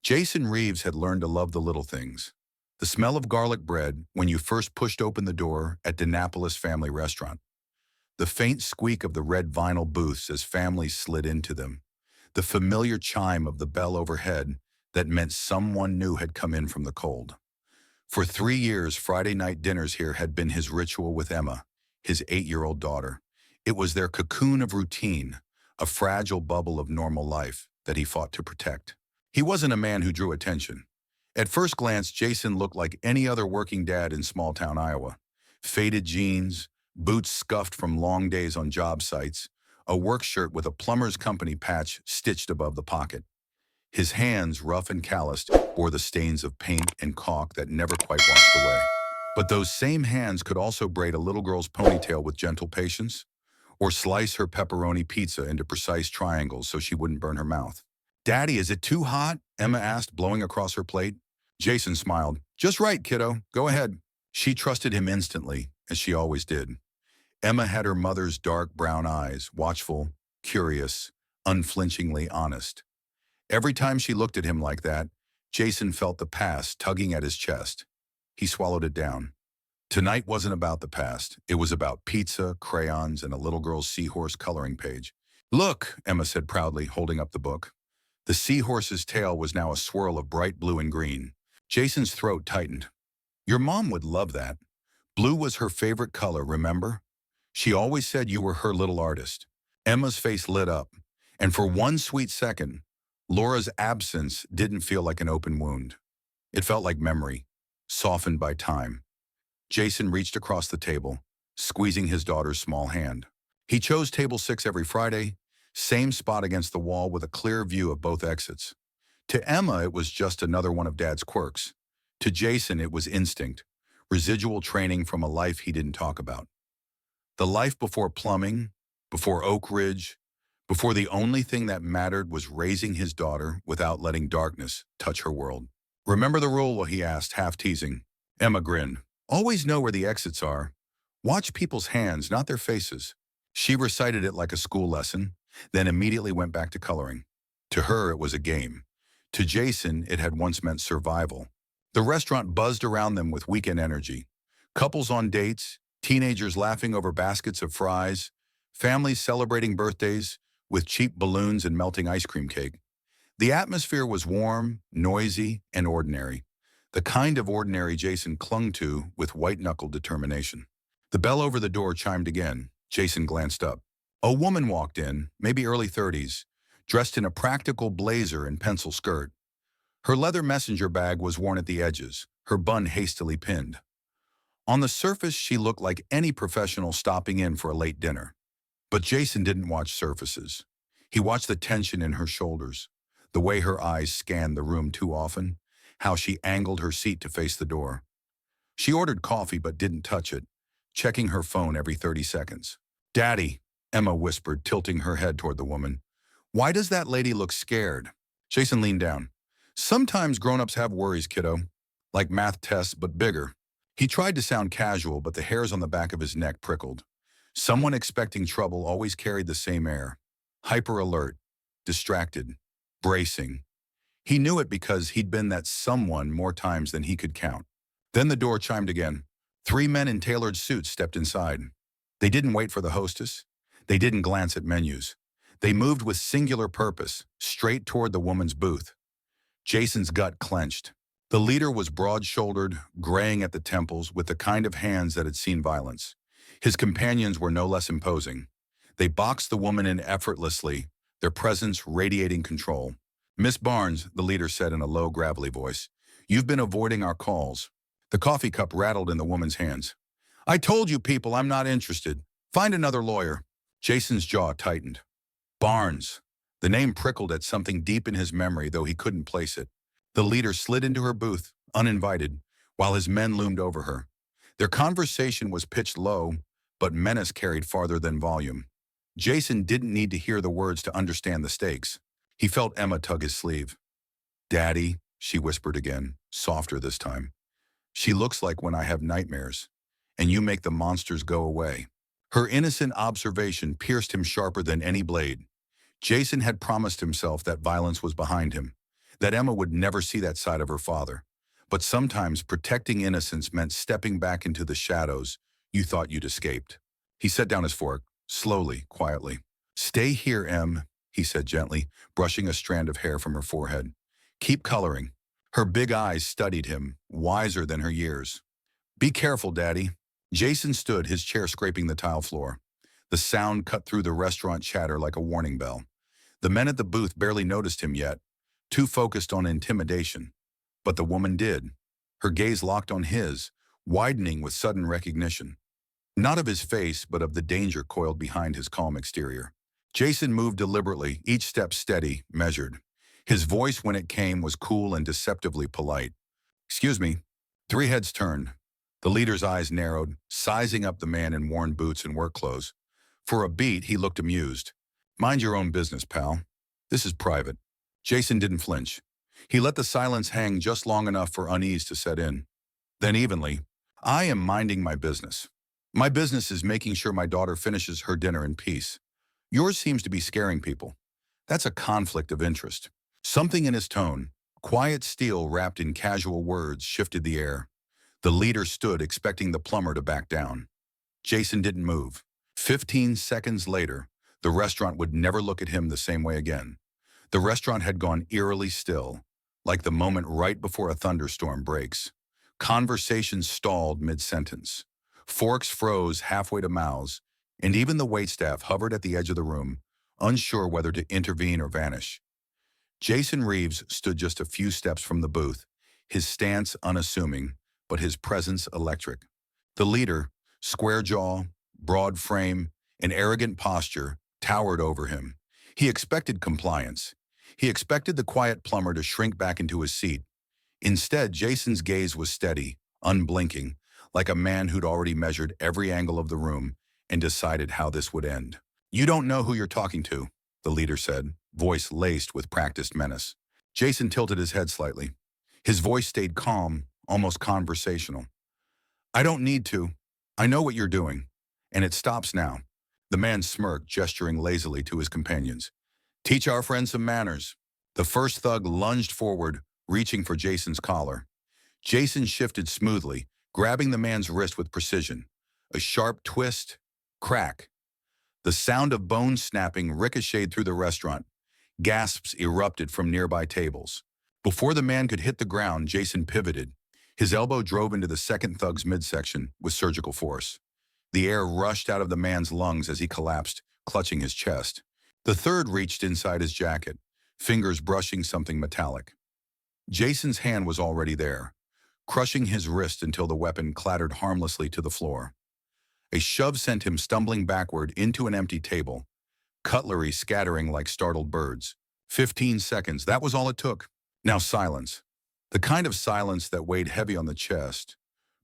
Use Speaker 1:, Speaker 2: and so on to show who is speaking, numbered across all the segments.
Speaker 1: Jason Reeves had learned to love the little things. The smell of garlic bread when you first pushed open the door at Denapolis Family Restaurant. The faint squeak of the red vinyl booths as families slid into them. The familiar chime of the bell overhead that meant someone new had come in from the cold. For 3 years, Friday night dinners here had been his ritual with Emma, his 8-year-old daughter. It was their cocoon of routine, a fragile bubble of normal life that he fought to protect. He wasn't a man who drew attention. At first glance, Jason looked like any other working dad in small-town Iowa. Faded jeans, boots scuffed from long days on job sites, a work shirt with a plumber's company patch stitched above the pocket. His hands, rough and calloused, bore the stains of paint and caulk that never quite washed away. But those same hands could also braid a little girl's ponytail with gentle patience, or slice her pepperoni pizza into precise triangles so she wouldn't burn her mouth. "Daddy, is it too hot?" Emma asked, blowing across her plate. Jason smiled. "Just right, kiddo. Go ahead." She trusted him instantly, as she always did. Emma had her mother's dark brown eyes, watchful, curious, unflinchingly honest. Every time she looked at him like that, Jason felt the past tugging at his chest. He swallowed it down. Tonight wasn't about the past. It was about pizza, crayons, and a little girl's seahorse coloring page. "Look," Emma said proudly, holding up the book. The seahorse's tail was now a swirl of bright blue and green. Jason's throat tightened. "Your mom would love that. Blue was her favorite color, remember? She always said you were her little artist." Emma's face lit up, and for one sweet second, Laura's absence didn't feel like an open wound. It felt like memory, softened by time. Jason reached across the table, squeezing his daughter's small hand. He chose table 6 every Friday, same spot against the wall with a clear view of both exits. To Emma, it was just another one of Dad's quirks. To Jason, it was instinct, residual training from a life he didn't talk about. The life before plumbing, before Oak Ridge, before the only thing that mattered was raising his daughter without letting darkness touch her world. "Remember the rule?" he asked, half teasing. Emma grinned. "Always know where the exits are. Watch people's hands, not their faces." She recited it like a school lesson, then immediately went back to coloring. To her, it was a game. To Jason, it had once meant survival. The restaurant buzzed around them with weekend energy. Couples on dates, teenagers laughing over baskets of fries, families celebrating birthdays with cheap balloons and melting ice cream cake. The atmosphere was warm, noisy, and ordinary. The kind of ordinary Jason clung to with white-knuckled determination. The bell over the door chimed again. Jason glanced up. A woman walked in, maybe early 30s, dressed in a practical blazer and pencil skirt. Her leather messenger bag was worn at the edges, her bun hastily pinned. On the surface, she looked like any professional stopping in for a late dinner. But Jason didn't watch surfaces. He watched the tension in her shoulders, the way her eyes scanned the room too often, how she angled her seat to face the door. She ordered coffee but didn't touch it, checking her phone every 30 seconds. "Daddy," Emma whispered, tilting her head toward the woman. "Why does that lady look scared?" Jason leaned down. "Sometimes grown-ups have worries, kiddo. Like math tests, but bigger." He tried to sound casual, but the hairs on the back of his neck prickled. Someone expecting trouble always carried the same air. Hyper alert, distracted, bracing. He knew it because he'd been that someone more times than he could count. Then the door chimed again. 3 men in tailored suits stepped inside. They didn't wait for the hostess. They didn't glance at menus. They moved with singular purpose, straight toward the woman's booth. Jason's gut clenched. The leader was broad-shouldered, graying at the temples, with the kind of hands that had seen violence. His companions were no less imposing. They boxed the woman in effortlessly, their presence radiating control. "Miss Barnes," the leader said in a low, gravelly voice, "you've been avoiding our calls." The coffee cup rattled in the woman's hands. "I told you people I'm not interested. Find another lawyer." Jason's jaw tightened. Barnes. The name prickled at something deep in his memory, though he couldn't place it. The leader slid into her booth, uninvited, while his men loomed over her. Their conversation was pitched low, but menace carried farther than volume. Jason didn't need to hear the words to understand the stakes. He felt Emma tug his sleeve. "Daddy," she whispered again, softer this time. "She looks like when I have nightmares, and you make the monsters go away." Her innocent observation pierced him sharper than any blade. Jason had promised himself that violence was behind him, that Emma would never see that side of her father. But sometimes protecting innocence meant stepping back into the shadows you thought you'd escaped. He set down his fork, slowly, quietly. "Stay here, Em," he said gently, brushing a strand of hair from her forehead. "Keep coloring." Her big eyes studied him, wiser than her years. "Be careful, Daddy." Jason stood, his chair scraping the tile floor. The sound cut through the restaurant chatter like a warning bell. The men at the booth barely noticed him yet, too focused on intimidation. But the woman did. Her gaze locked on his, widening with sudden recognition. Not of his face, but of the danger coiled behind his calm exterior. Jason moved deliberately, each step steady, measured. His voice, when it came, was cool and deceptively polite. "Excuse me." Three heads turned. The leader's eyes narrowed, sizing up the man in worn boots and work clothes. For a beat, he looked amused. "Mind your own business, pal. This is private." Jason didn't flinch. He let the silence hang just long enough for unease to set in. Then evenly, "I am minding my business. My business is making sure my daughter finishes her dinner in peace. Yours seems to be scaring people. That's a conflict of interest." Something in his tone, quiet steel wrapped in casual words, shifted the air. The leader stood, expecting the plumber to back down. Jason didn't move. 15 seconds later, the restaurant would never look at him the same way again. The restaurant had gone eerily still, like the moment right before a thunderstorm breaks. Conversations stalled mid-sentence. Forks froze halfway to mouths, and even the waitstaff hovered at the edge of the room, unsure whether to intervene or vanish. Jason Reeves stood just a few steps from the booth, his stance unassuming, but his presence electric. The leader, square jaw, broad frame, and arrogant posture, towered over him. He expected compliance. He expected the quiet plumber to shrink back into his seat. Instead, Jason's gaze was steady, unblinking, like a man who'd already measured every angle of the room and decided how this would end. "You don't know who you're talking to," the leader said, voice laced with practiced menace. Jason tilted his head slightly. His voice stayed calm, almost conversational. "I don't need to. I know what you're doing. And it stops now." The man smirked, gesturing lazily to his companions. "Teach our friend some manners." The first thug lunged forward, reaching for Jason's collar. Jason shifted smoothly, grabbing the man's wrist with precision. A sharp twist, crack. The sound of bones snapping ricocheted through the restaurant. Gasps erupted from nearby tables. Before the man could hit the ground, Jason pivoted. His elbow drove into the second thug's midsection with surgical force. The air rushed out of the man's lungs as he collapsed, clutching his chest. The third reached inside his jacket, fingers brushing something metallic. Jason's hand was already there, crushing his wrist until the weapon clattered harmlessly to the floor. A shove sent him stumbling backward into an empty table, cutlery scattering like startled birds. 15 seconds, that was all it took. Now silence. The kind of silence that weighed heavy on the chest,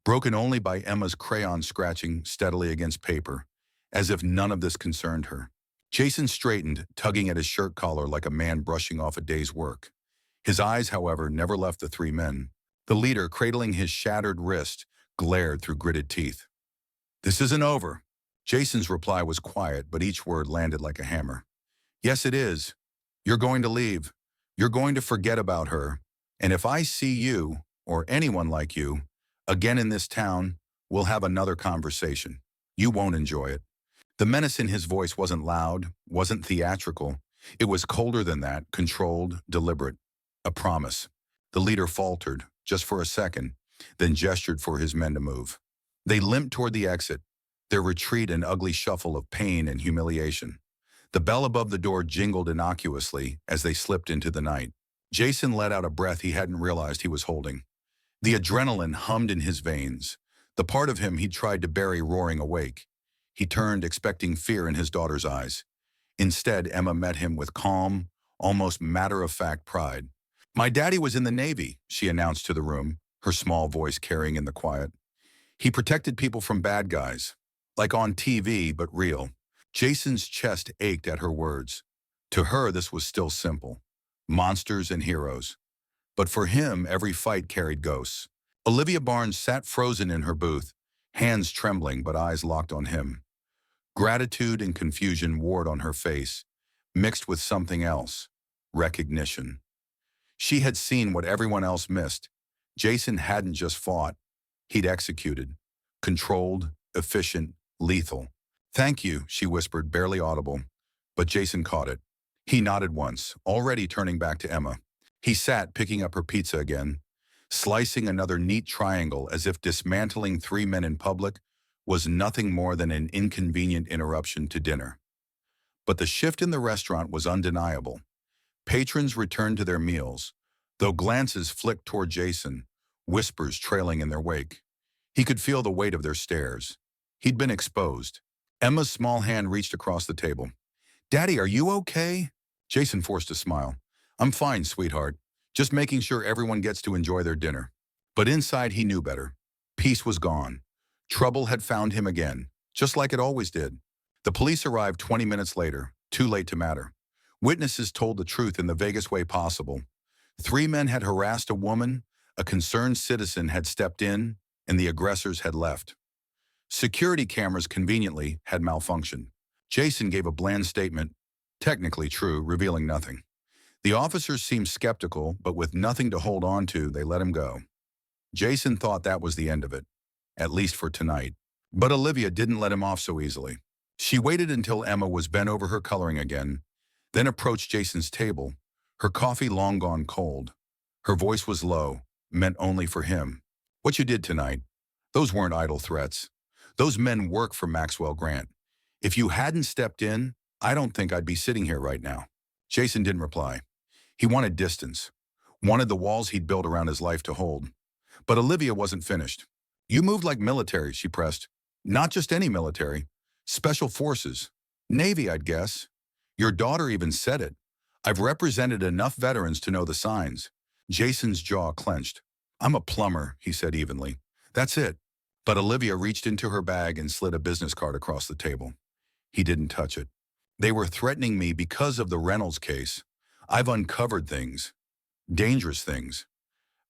Speaker 1: broken only by Emma's crayon scratching steadily against paper, as if none of this concerned her. Jason straightened, tugging at his shirt collar like a man brushing off a day's work. His eyes, however, never left the three men. The leader, cradling his shattered wrist, glared through gritted teeth. "This isn't over." Jason's reply was quiet, but each word landed like a hammer. "Yes, it is. You're going to leave. You're going to forget about her. And if I see you, or anyone like you, again in this town, we'll have another conversation. You won't enjoy it." The menace in his voice wasn't loud, wasn't theatrical. It was colder than that, controlled, deliberate. A promise. The leader faltered, just for a second, then gestured for his men to move. They limped toward the exit, their retreat an ugly shuffle of pain and humiliation. The bell above the door jingled innocuously as they slipped into the night. Jason let out a breath he hadn't realized he was holding. The adrenaline hummed in his veins, the part of him he'd tried to bury roaring awake. He turned, expecting fear in his daughter's eyes. Instead, Emma met him with calm, almost matter-of-fact pride. "My daddy was in the Navy," she announced to the room, her small voice carrying in the quiet. "He protected people from bad guys, like on TV, but real." Jason's chest ached at her words. To her, this was still simple. Monsters and heroes. But for him, every fight carried ghosts. Olivia Barnes sat frozen in her booth, hands trembling but eyes locked on him. Gratitude and confusion warred on her face, mixed with something else, recognition. She had seen what everyone else missed. Jason hadn't just fought. He'd executed. Controlled, efficient, lethal. "Thank you," she whispered, barely audible. But Jason caught it. He nodded once, already turning back to Emma. He sat, picking up her pizza again, slicing another neat triangle as if dismantling three men in public was nothing more than an inconvenient interruption to dinner. But the shift in the restaurant was undeniable. Patrons returned to their meals, though glances flicked toward Jason, whispers trailing in their wake. He could feel the weight of their stares. He'd been exposed. Emma's small hand reached across the table. "Daddy, are you okay?" Jason forced a smile. "I'm fine, sweetheart. Just making sure everyone gets to enjoy their dinner." But inside he knew better. Peace was gone. Trouble had found him again, just like it always did. The police arrived 20 minutes later, too late to matter. Witnesses told the truth in the vaguest way possible. Three men had harassed a woman, a concerned citizen had stepped in, and the aggressors had left. Security cameras conveniently had malfunctioned. Jason gave a bland statement, technically true, revealing nothing. The officers seemed skeptical, but with nothing to hold on to, they let him go. Jason thought that was the end of it, at least for tonight. But Olivia didn't let him off so easily. She waited until Emma was bent over her coloring again, then approached Jason's table, her coffee long gone cold. Her voice was low, meant only for him. "What you did tonight, those weren't idle threats. Those men work for Maxwell Grant. If you hadn't stepped in, I don't think I'd be sitting here right now." Jason didn't reply. He wanted distance, wanted the walls he'd built around his life to hold. But Olivia wasn't finished. "You moved like military," she pressed. "Not just any military. Special forces. Navy, I'd guess. Your daughter even said it. I've represented enough veterans to know the signs." Jason's jaw clenched. "I'm a plumber," he said evenly. "That's it." But Olivia reached into her bag and slid a business card across the table. He didn't touch it. "They were threatening me because of the Reynolds case. I've uncovered things. Dangerous things.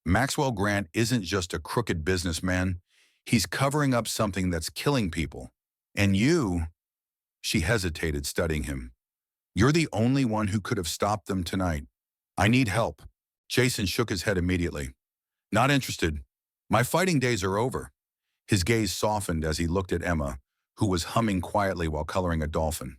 Speaker 1: Maxwell Grant isn't just a crooked businessman. He's covering up something that's killing people. And you—" She hesitated, studying him. "You're the only one who could have stopped them tonight. I need help." Jason shook his head immediately. "Not interested. My fighting days are over." His gaze softened as he looked at Emma, who was humming quietly while coloring a dolphin.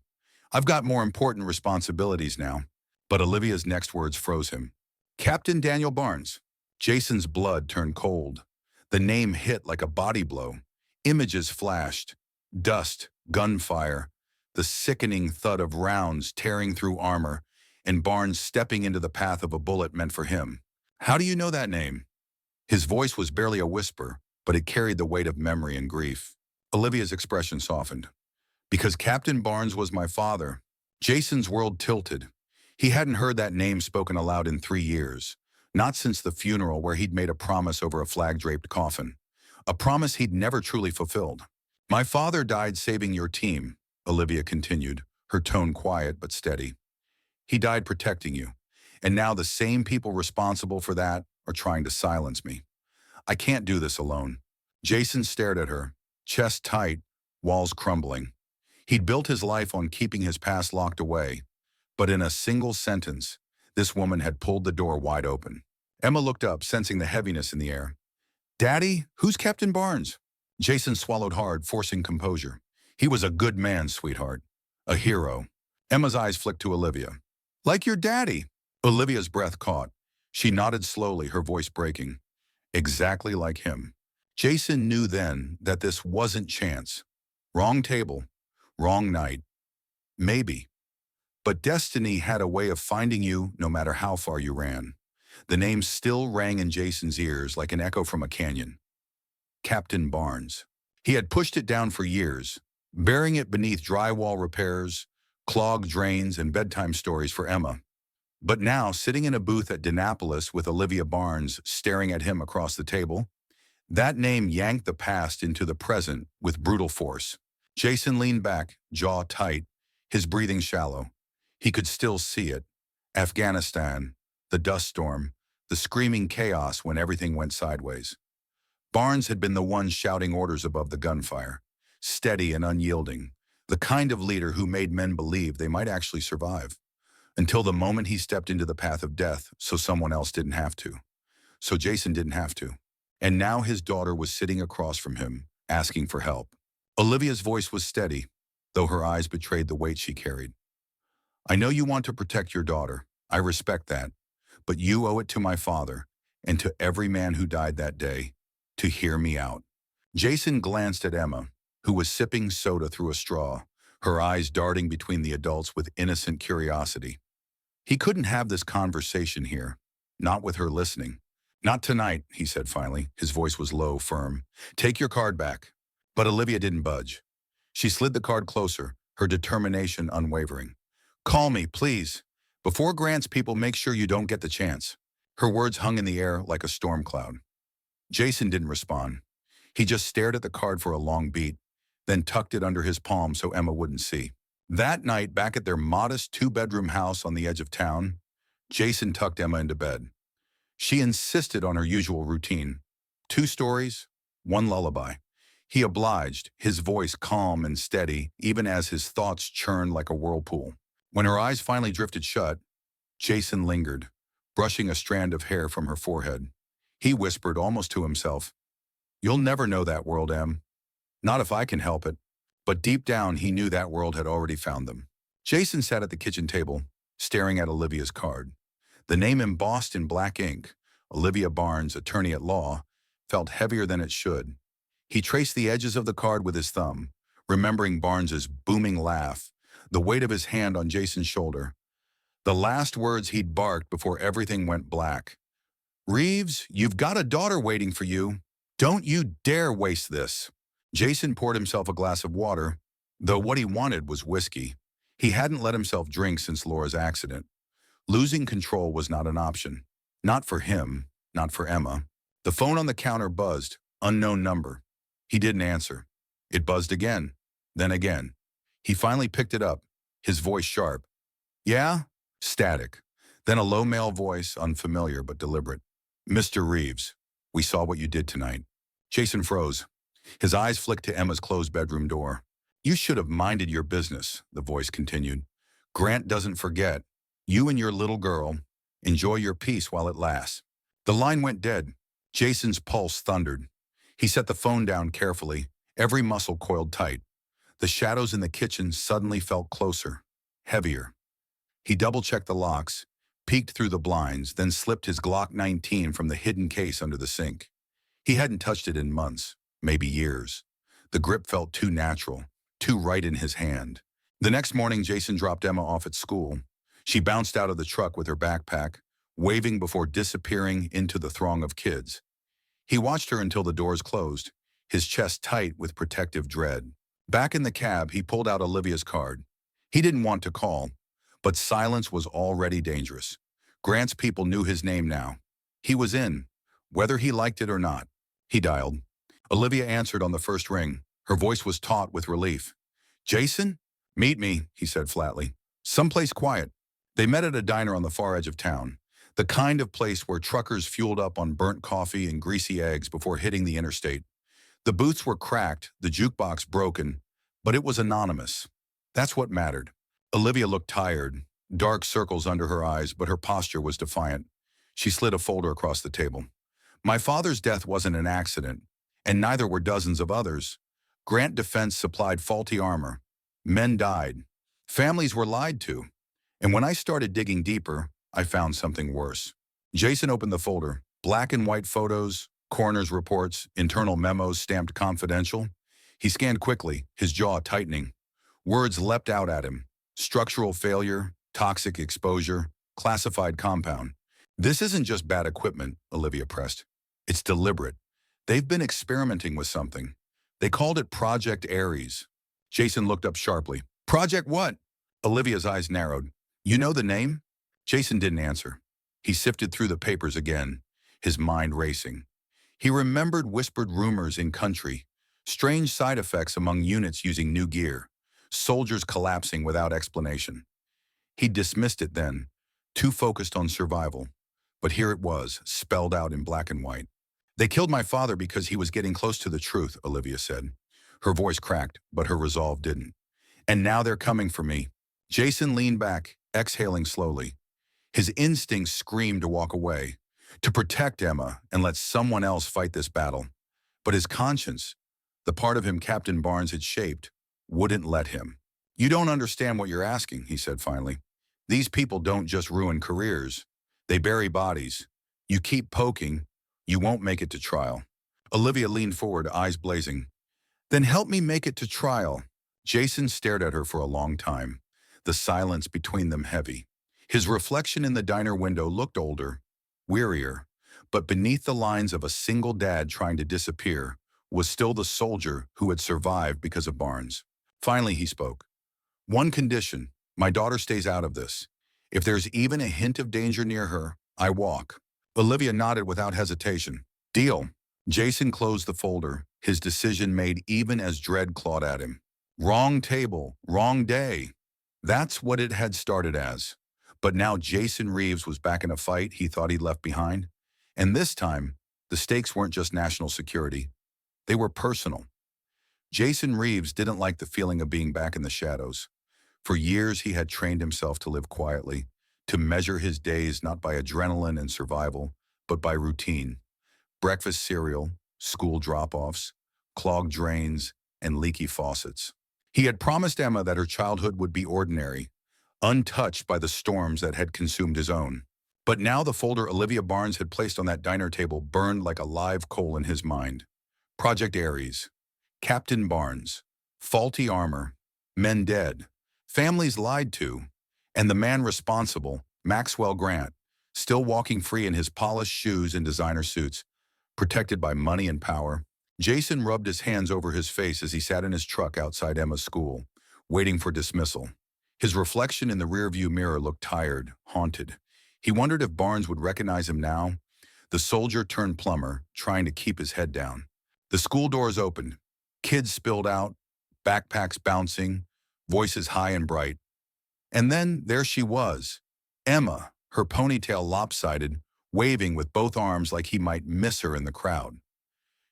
Speaker 1: "I've got more important responsibilities now." But Olivia's next words froze him. "Captain Daniel Barnes." Jason's blood turned cold. The name hit like a body blow. Images flashed. Dust, gunfire, the sickening thud of rounds tearing through armor, and Barnes stepping into the path of a bullet meant for him. "How do you know that name?" His voice was barely a whisper, but it carried the weight of memory and grief. Olivia's expression softened. "Because Captain Barnes was my father." Jason's world tilted. He hadn't heard that name spoken aloud in 3 years, not since the funeral where he'd made a promise over a flag-draped coffin, a promise he'd never truly fulfilled. "My father died saving your team," Olivia continued, her tone quiet but steady. "He died protecting you, and now the same people responsible for that are trying to silence me. I can't do this alone." Jason stared at her, chest tight, walls crumbling. He'd built his life on keeping his past locked away, but in a single sentence, this woman had pulled the door wide open. Emma looked up, sensing the heaviness in the air. "Daddy, who's Captain Barnes?" Jason swallowed hard, forcing composure. "He was a good man, sweetheart. A hero." Emma's eyes flicked to Olivia. "Like your daddy." Olivia's breath caught. She nodded slowly, her voice breaking. "Exactly like him." Jason knew then that this wasn't chance. Wrong table, wrong night. Maybe. But destiny had a way of finding you no matter how far you ran. The name still rang in Jason's ears like an echo from a canyon. Captain Barnes. He had pushed it down for years, burying it beneath drywall repairs, clogged drains, and bedtime stories for Emma. But now, sitting in a booth at Dinapolis with Olivia Barnes staring at him across the table, that name yanked the past into the present with brutal force. Jason leaned back, jaw tight, his breathing shallow. He could still see it. Afghanistan, the dust storm, the screaming chaos when everything went sideways. Barnes had been the one shouting orders above the gunfire, steady and unyielding, the kind of leader who made men believe they might actually survive. until the moment he stepped into the path of death so someone else didn't have to. So Jason didn't have to. And now his daughter was sitting across from him, asking for help. Olivia's voice was steady, though her eyes betrayed the weight she carried. I know you want to protect your daughter. I respect that. But you owe it to my father, and to every man who died that day, to hear me out. Jason glanced at Emma, who was sipping soda through a straw, her eyes darting between the adults with innocent curiosity. He couldn't have this conversation here, not with her listening. Not tonight, he said finally. His voice was low, firm. Take your card back. But Olivia didn't budge. She slid the card closer, her determination unwavering. Call me, please. Before Grant's people, make sure you don't get the chance. Her words hung in the air like a storm cloud. Jason didn't respond. He just stared at the card for a long beat, then tucked it under his palm so Emma wouldn't see. That night, back at their modest two-bedroom house on the edge of town, Jason tucked Emma into bed. She insisted on her usual routine. 2 stories, 1 lullaby. He obliged, his voice calm and steady, even as his thoughts churned like a whirlpool. When her eyes finally drifted shut, Jason lingered, brushing a strand of hair from her forehead. He whispered, almost to himself, You'll never know that world, Em. Not if I can help it. But deep down, he knew that world had already found them. Jason sat at the kitchen table, staring at Olivia's card. The name embossed in black ink, Olivia Barnes, attorney at law, felt heavier than it should. He traced the edges of the card with his thumb, remembering Barnes's booming laugh, the weight of his hand on Jason's shoulder. The last words he'd barked before everything went black. Reeves, you've got a daughter waiting for you. Don't you dare waste this. Jason poured himself a glass of water, though what he wanted was whiskey. He hadn't let himself drink since Laura's accident. Losing control was not an option. Not for him, not for Emma. The phone on the counter buzzed, unknown number. He didn't answer. It buzzed again, then again. He finally picked it up, his voice sharp. Yeah? Static. Then a low male voice, unfamiliar but deliberate. Mr. Reeves, we saw what you did tonight. Jason froze. His eyes flicked to Emma's closed bedroom door. You should have minded your business, the voice continued. Grant doesn't forget. You and your little girl, enjoy your peace while it lasts. The line went dead. Jason's pulse thundered. He set the phone down carefully, every muscle coiled tight. The shadows in the kitchen suddenly felt closer, heavier. He double-checked the locks, peeked through the blinds, then slipped his Glock 19 from the hidden case under the sink. He hadn't touched it in months, maybe years. The grip felt too natural, too right in his hand. The next morning, Jason dropped Emma off at school. She bounced out of the truck with her backpack, waving before disappearing into the throng of kids. He watched her until the doors closed, his chest tight with protective dread. Back in the cab, he pulled out Olivia's card. He didn't want to call, but silence was already dangerous. Grant's people knew his name now. He was in, whether he liked it or not. He dialed. Olivia answered on the first ring. Her voice was taut with relief. Jason? Meet me, he said flatly. Someplace quiet. They met at a diner on the far edge of town, the kind of place where truckers fueled up on burnt coffee and greasy eggs before hitting the interstate. The booths were cracked, the jukebox broken, but it was anonymous. That's what mattered. Olivia looked tired, dark circles under her eyes, but her posture was defiant. She slid a folder across the table. My father's death wasn't an accident, and neither were dozens of others. Grant Defense supplied faulty armor. Men died. Families were lied to. And when I started digging deeper, I found something worse. Jason opened the folder. Black and white photos, coroner's reports, internal memos stamped confidential. He scanned quickly, his jaw tightening. Words leapt out at him. Structural failure, toxic exposure, classified compound. This isn't just bad equipment, Olivia pressed. It's deliberate. They've been experimenting with something. They called it Project Ares. Jason looked up sharply. Project what? Olivia's eyes narrowed. You know the name? Jason didn't answer. He sifted through the papers again, his mind racing. He remembered whispered rumors in country, strange side effects among units using new gear, soldiers collapsing without explanation. He dismissed it then, too focused on survival. But here it was, spelled out in black and white. They killed my father because he was getting close to the truth, Olivia said. Her voice cracked, but her resolve didn't. And now they're coming for me. Jason leaned back, exhaling slowly. His instincts screamed to walk away, to protect Emma and let someone else fight this battle. But his conscience, the part of him Captain Barnes had shaped, wouldn't let him. "You don't understand what you're asking," he said finally. "These people don't just ruin careers. They bury bodies. You keep poking, you won't make it to trial." Olivia leaned forward, eyes blazing. "Then help me make it to trial." Jason stared at her for a long time, the silence between them heavy. His reflection in the diner window looked older, wearier, but beneath the lines of a single dad trying to disappear was still the soldier who had survived because of Barnes. Finally, he spoke. "One condition, my daughter stays out of this. If there's even a hint of danger near her, I walk." Olivia nodded without hesitation. "Deal." Jason closed the folder, his decision made even as dread clawed at him. Wrong table, wrong day. That's what it had started as. But now Jason Reeves was back in a fight he thought he'd left behind. And this time, the stakes weren't just national security. They were personal. Jason Reeves didn't like the feeling of being back in the shadows. For years, he had trained himself to live quietly, to measure his days not by adrenaline and survival, but by routine. Breakfast cereal, school drop-offs, clogged drains, and leaky faucets. He had promised Emma that her childhood would be ordinary, untouched by the storms that had consumed his own. But now the folder Olivia Barnes had placed on that diner table burned like a live coal in his mind. Project Ares, Captain Barnes, faulty armor, men dead, families lied to, and the man responsible, Maxwell Grant, still walking free in his polished shoes and designer suits, protected by money and power. Jason rubbed his hands over his face as he sat in his truck outside Emma's school, waiting for dismissal. His reflection in the rearview mirror looked tired, haunted. He wondered if Barnes would recognize him now, the soldier turned plumber, trying to keep his head down. The school doors opened. Kids spilled out, backpacks bouncing, voices high and bright. And then there she was, Emma, her ponytail lopsided, waving with both arms like he might miss her in the crowd.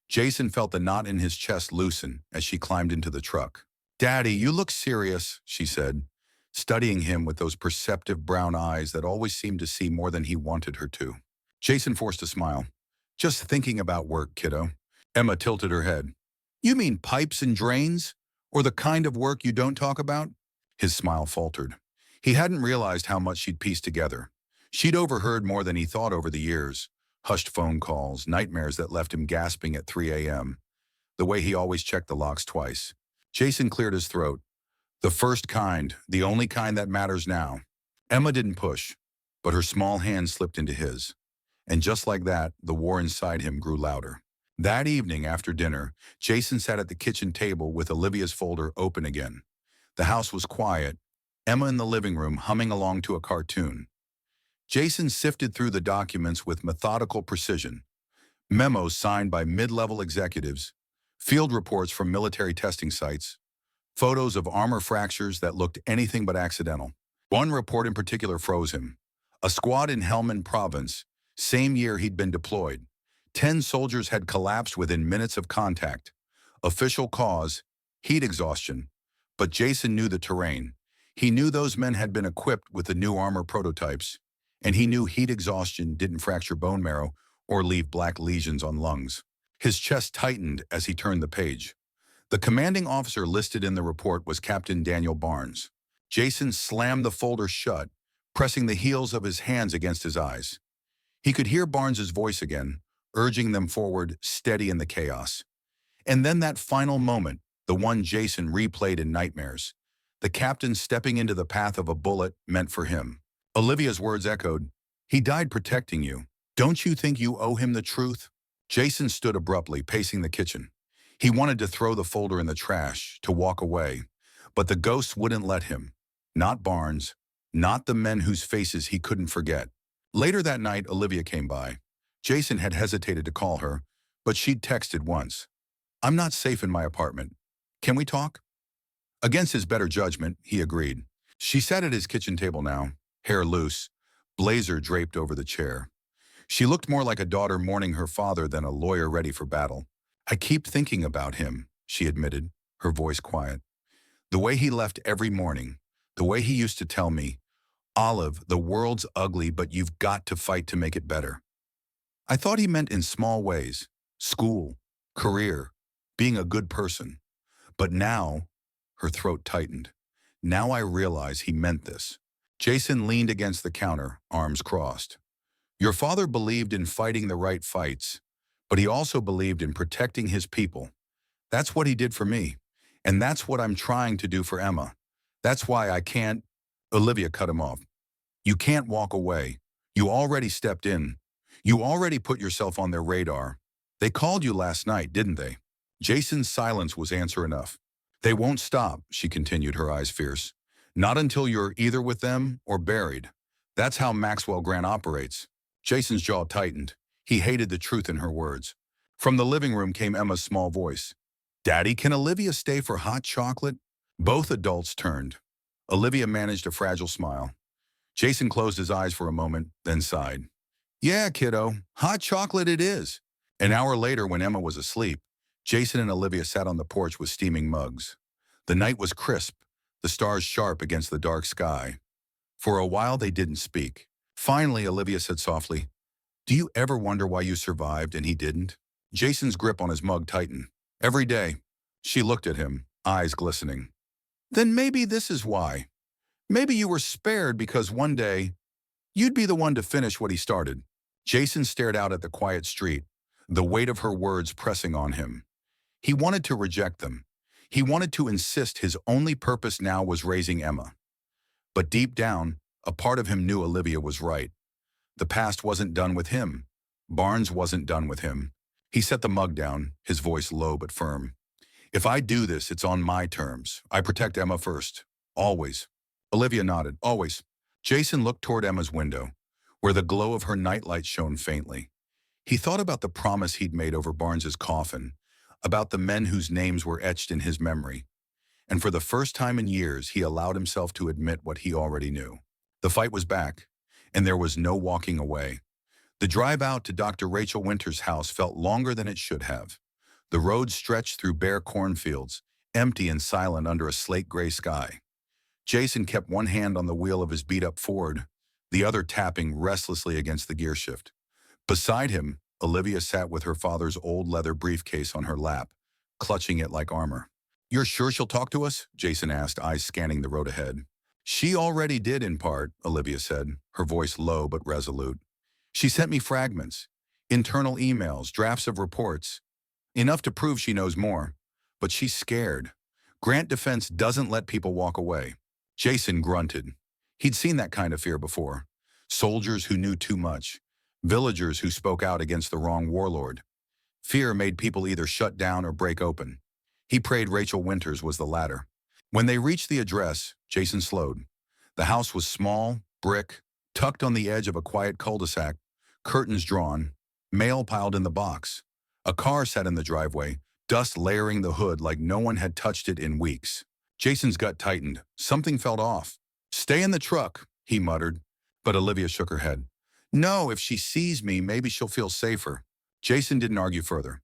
Speaker 1: Jason felt the knot in his chest loosen as she climbed into the truck. "Daddy, you look serious," she said, studying him with those perceptive brown eyes that always seemed to see more than he wanted her to. Jason forced a smile. "Just thinking about work, kiddo." Emma tilted her head. "You mean pipes and drains? Or the kind of work you don't talk about?" His smile faltered. He hadn't realized how much she'd pieced together. She'd overheard more than he thought over the years. Hushed phone calls, nightmares that left him gasping at 3 a.m. The way he always checked the locks twice. Jason cleared his throat. "The first kind, the only kind that matters now." Emma didn't push, but her small hand slipped into his. And just like that, the war inside him grew louder. That evening after dinner, Jason sat at the kitchen table with Olivia's folder open again. The house was quiet, Emma in the living room humming along to a cartoon. Jason sifted through the documents with methodical precision. Memos signed by mid-level executives, field reports from military testing sites, photos of armor fractures that looked anything but accidental. One report in particular froze him. A squad in Helmand Province, same year he'd been deployed. 10 soldiers had collapsed within minutes of contact. Official cause, heat exhaustion. But Jason knew the terrain. He knew those men had been equipped with the new armor prototypes. And he knew heat exhaustion didn't fracture bone marrow or leave black lesions on lungs. His chest tightened as he turned the page. The commanding officer listed in the report was Captain Daniel Barnes. Jason slammed the folder shut, pressing the heels of his hands against his eyes. He could hear Barnes's voice again, urging them forward, steady in the chaos. And then that final moment, the one Jason replayed in nightmares. The captain stepping into the path of a bullet meant for him. Olivia's words echoed, "He died protecting you. Don't you think you owe him the truth?" Jason stood abruptly, pacing the kitchen. He wanted to throw the folder in the trash, to walk away. But the ghosts wouldn't let him. Not Barnes, not the men whose faces he couldn't forget. Later that night, Olivia came by. Jason had hesitated to call her, but she'd texted once. "I'm not safe in my apartment. Can we talk?" Against his better judgment, he agreed. She sat at his kitchen table now, hair loose, blazer draped over the chair. She looked more like a daughter mourning her father than a lawyer ready for battle. "I keep thinking about him," she admitted, her voice quiet. "The way he left every morning, the way he used to tell me, Olive, the world's ugly, but you've got to fight to make it better. I thought he meant in small ways. School, career, being a good person. But now, her throat tightened. Now I realize he meant this. Jason leaned against the counter, arms crossed. Your father believed in fighting the right fights, but he also believed in protecting his people. That's what he did for me. And that's what I'm trying to do for Emma. That's why I can't. Olivia cut him off. You can't walk away. You already stepped in. You already put yourself on their radar. They called you last night, didn't they? Jason's silence was answer enough. They won't stop, she continued, her eyes fierce. Not until you're either with them or buried. That's how Maxwell Grant operates. Jason's jaw tightened. He hated the truth in her words. From the living room came Emma's small voice. Daddy, can Olivia stay for hot chocolate? Both adults turned. Olivia managed a fragile smile. Jason closed his eyes for a moment, then sighed. Yeah, kiddo, hot chocolate it is. An hour later, when Emma was asleep, Jason and Olivia sat on the porch with steaming mugs. The night was crisp, the stars sharp against the dark sky. For a while, they didn't speak. Finally, Olivia said softly, Do you ever wonder why you survived and he didn't? Jason's grip on his mug tightened. Every day. She looked at him, eyes glistening. Then maybe this is why. Maybe you were spared because one day, you'd be the one to finish what he started. Jason stared out at the quiet street, the weight of her words pressing on him. He wanted to reject them. He wanted to insist his only purpose now was raising Emma. But deep down, a part of him knew Olivia was right. The past wasn't done with him. Barnes wasn't done with him. He set the mug down, his voice low but firm. If I do this, it's on my terms. I protect Emma first. Always. Olivia nodded. Always. Jason looked toward Emma's window, where the glow of her nightlight shone faintly. He thought about the promise he'd made over Barnes's coffin, about the men whose names were etched in his memory. And for the first time in years, he allowed himself to admit what he already knew. The fight was back, and there was no walking away. The drive out to Dr. Rachel Winter's house felt longer than it should have. The road stretched through bare cornfields, empty and silent under a slate-gray sky. Jason kept one hand on the wheel of his beat-up Ford, the other tapping restlessly against the gearshift. Beside him, Olivia sat with her father's old leather briefcase on her lap, clutching it like armor. You're sure she'll talk to us? Jason asked, eyes scanning the road ahead. She already did in part, Olivia said, her voice low but resolute. She sent me fragments, internal emails, drafts of reports. Enough to prove she knows more. But she's scared. Grant Defense doesn't let people walk away. Jason grunted. He'd seen that kind of fear before. Soldiers who knew too much. Villagers who spoke out against the wrong warlord. Fear made people either shut down or break open. He prayed Rachel Winters was the latter. When they reached the address, Jason slowed. The house was small, brick, tucked on the edge of a quiet cul-de-sac, curtains drawn, mail piled in the box. A car sat in the driveway, dust layering the hood like no one had touched it in weeks. Jason's gut tightened. Something felt off. Stay in the truck, he muttered. But Olivia shook her head. No, if she sees me, maybe she'll feel safer. Jason didn't argue further.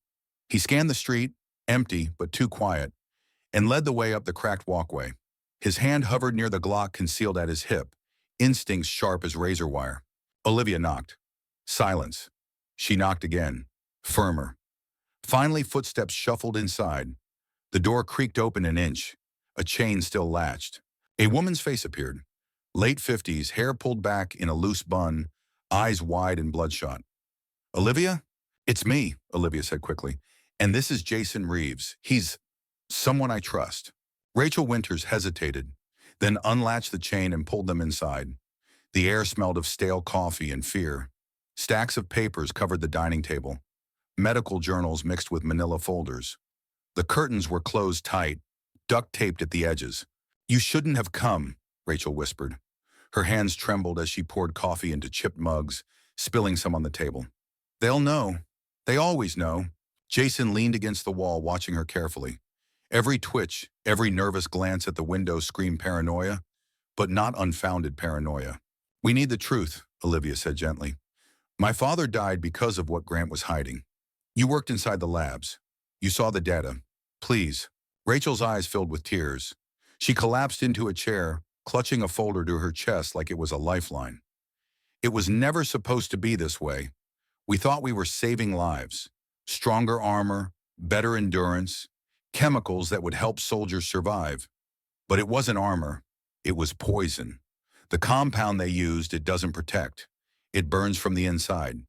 Speaker 1: He scanned the street, empty but too quiet, and led the way up the cracked walkway. His hand hovered near the Glock concealed at his hip, instincts sharp as razor wire. Olivia knocked. Silence. She knocked again, firmer. Finally, footsteps shuffled inside. The door creaked open an inch, a chain still latched. A woman's face appeared. Late 50s, hair pulled back in a loose bun, eyes wide and bloodshot. Olivia? It's me, Olivia said quickly. And this is Jason Reeves. He's someone I trust. Rachel Winters hesitated, then unlatched the chain and pulled them inside. The air smelled of stale coffee and fear. Stacks of papers covered the dining table. Medical journals mixed with manila folders. The curtains were closed tight, duct-taped at the edges. You shouldn't have come, Rachel whispered. Her hands trembled as she poured coffee into chipped mugs, spilling some on the table. They'll know. They always know. Jason leaned against the wall, watching her carefully. Every twitch, every nervous glance at the window screamed paranoia, but not unfounded paranoia. We need the truth, Olivia said gently. My father died because of what Grant was hiding. You worked inside the labs. You saw the data. Please. Rachel's eyes filled with tears. She collapsed into a chair, clutching a folder to her chest like it was a lifeline. It was never supposed to be this way. We thought we were saving lives. Stronger armor, better endurance, chemicals that would help soldiers survive. But it wasn't armor. It was poison. The compound they used, it doesn't protect. It burns from the inside.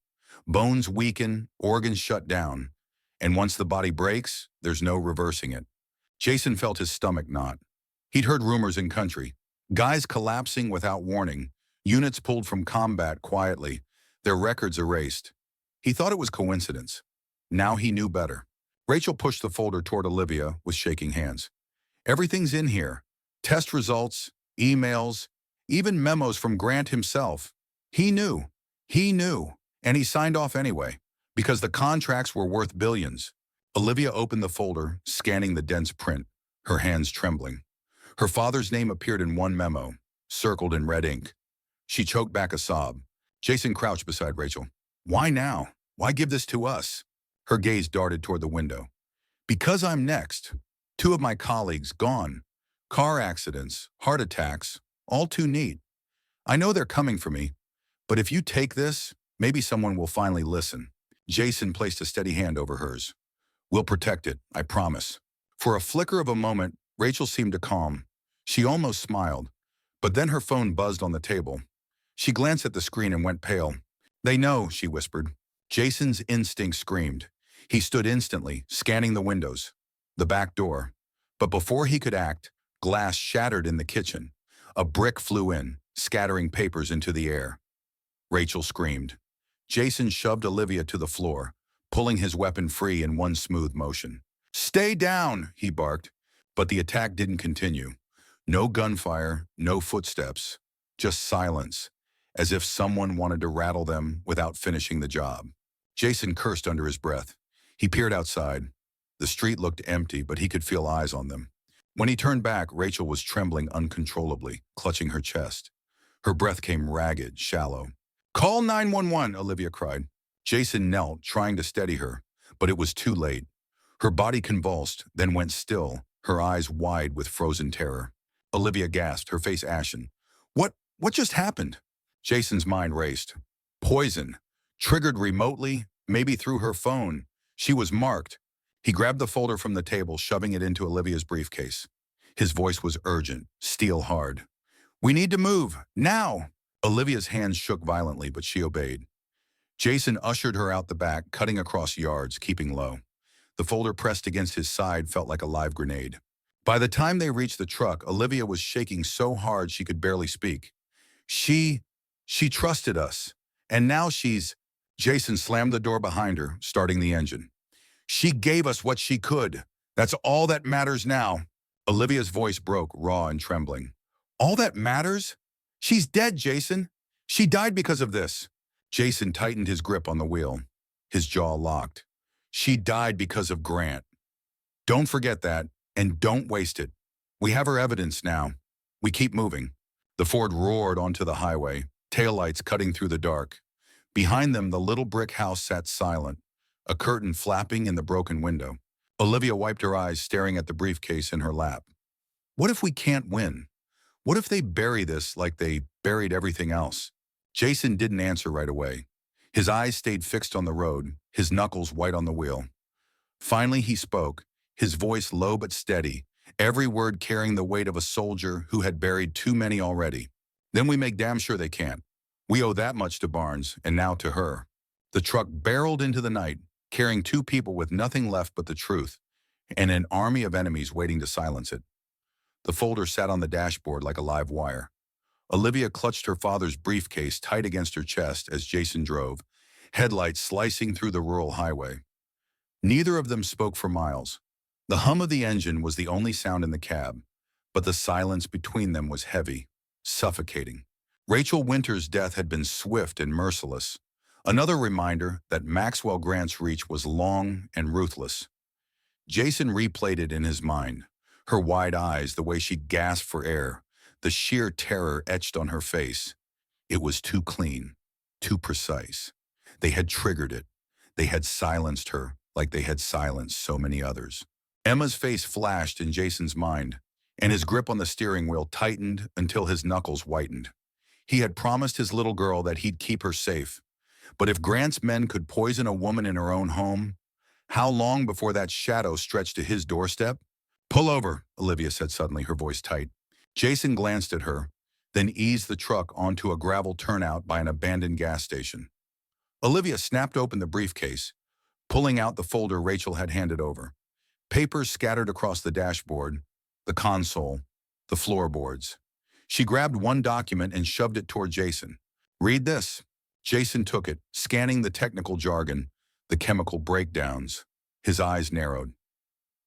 Speaker 1: Bones weaken, organs shut down. And once the body breaks, there's no reversing it. Jason felt his stomach knot. He'd heard rumors in country. Guys collapsing without warning. Units pulled from combat quietly. Their records erased. He thought it was coincidence. Now he knew better. Rachel pushed the folder toward Olivia with shaking hands. Everything's in here. Test results, emails, even memos from Grant himself. He knew. He knew. And he signed off anyway, because the contracts were worth billions. Olivia opened the folder, scanning the dense print, her hands trembling. Her father's name appeared in one memo, circled in red ink. She choked back a sob. Jason crouched beside Rachel. Why now? Why give this to us? Her gaze darted toward the window. Because I'm next. 2 of my colleagues gone. Car accidents, heart attacks, all too neat. I know they're coming for me, but if you take this, maybe someone will finally listen. Jason placed a steady hand over hers. We'll protect it, I promise. For a flicker of a moment, Rachel seemed to calm. She almost smiled, but then her phone buzzed on the table. She glanced at the screen and went pale. They know, she whispered. Jason's instinct screamed. He stood instantly, scanning the windows, the back door. But before he could act, glass shattered in the kitchen. A brick flew in, scattering papers into the air. Rachel screamed. Jason shoved Olivia to the floor, pulling his weapon free in one smooth motion. Stay down, he barked. But the attack didn't continue. No gunfire, no footsteps, just silence, as if someone wanted to rattle them without finishing the job. Jason cursed under his breath. He peered outside. The street looked empty, but he could feel eyes on them. When he turned back, Rachel was trembling uncontrollably, clutching her chest. Her breath came ragged, shallow. Call 911, Olivia cried. Jason knelt, trying to steady her, but it was too late. Her body convulsed, then went still, her eyes wide with frozen terror. Olivia gasped, her face ashen. What just happened? Jason's mind raced. Poison. Triggered remotely, maybe through her phone. She was marked. He grabbed the folder from the table, shoving it into Olivia's briefcase. His voice was urgent, steel hard. We need to move, now! Olivia's hands shook violently, but she obeyed. Jason ushered her out the back, cutting across yards, keeping low. The folder pressed against his side felt like a live grenade. By the time they reached the truck, Olivia was shaking so hard she could barely speak. She trusted us. And now she's... Jason slammed the door behind her, starting the engine. She gave us what she could. That's all that matters now. Olivia's voice broke, raw and trembling. All that matters? She's dead, Jason. She died because of this. Jason tightened his grip on the wheel. His jaw locked. She died because of Grant. Don't forget that, and don't waste it. We have her evidence now. We keep moving. The Ford roared onto the highway, taillights cutting through the dark. Behind them, the little brick house sat silent, a curtain flapping in the broken window. Olivia wiped her eyes, staring at the briefcase in her lap. What if we can't win? What if they bury this like they buried everything else? Jason didn't answer right away. His eyes stayed fixed on the road, his knuckles white on the wheel. Finally, he spoke, his voice low but steady, every word carrying the weight of a soldier who had buried too many already. Then we make damn sure they can't. We owe that much to Barnes, and now to her. The truck barreled into the night, carrying 2 people with nothing left but the truth, and an army of enemies waiting to silence it. The folder sat on the dashboard like a live wire. Olivia clutched her father's briefcase tight against her chest as Jason drove, headlights slicing through the rural highway. Neither of them spoke for miles. The hum of the engine was the only sound in the cab, but the silence between them was heavy, suffocating. Rachel Winter's death had been swift and merciless, another reminder that Maxwell Grant's reach was long and ruthless. Jason replayed it in his mind, her wide eyes, the way she gasped for air, the sheer terror etched on her face. It was too clean, too precise. They had triggered it. They had silenced her like they had silenced so many others. Emma's face flashed in Jason's mind, and his grip on the steering wheel tightened until his knuckles whitened. He had promised his little girl that he'd keep her safe. But if Grant's men could poison a woman in her own home, how long before that shadow stretched to his doorstep? "Pull over," Olivia said suddenly, her voice tight. Jason glanced at her, then eased the truck onto a gravel turnout by an abandoned gas station. Olivia snapped open the briefcase, pulling out the folder Rachel had handed over. Papers scattered across the dashboard, the console, the floorboards. She grabbed one document and shoved it toward Jason. "Read this." Jason took it, scanning the technical jargon, the chemical breakdowns. His eyes narrowed.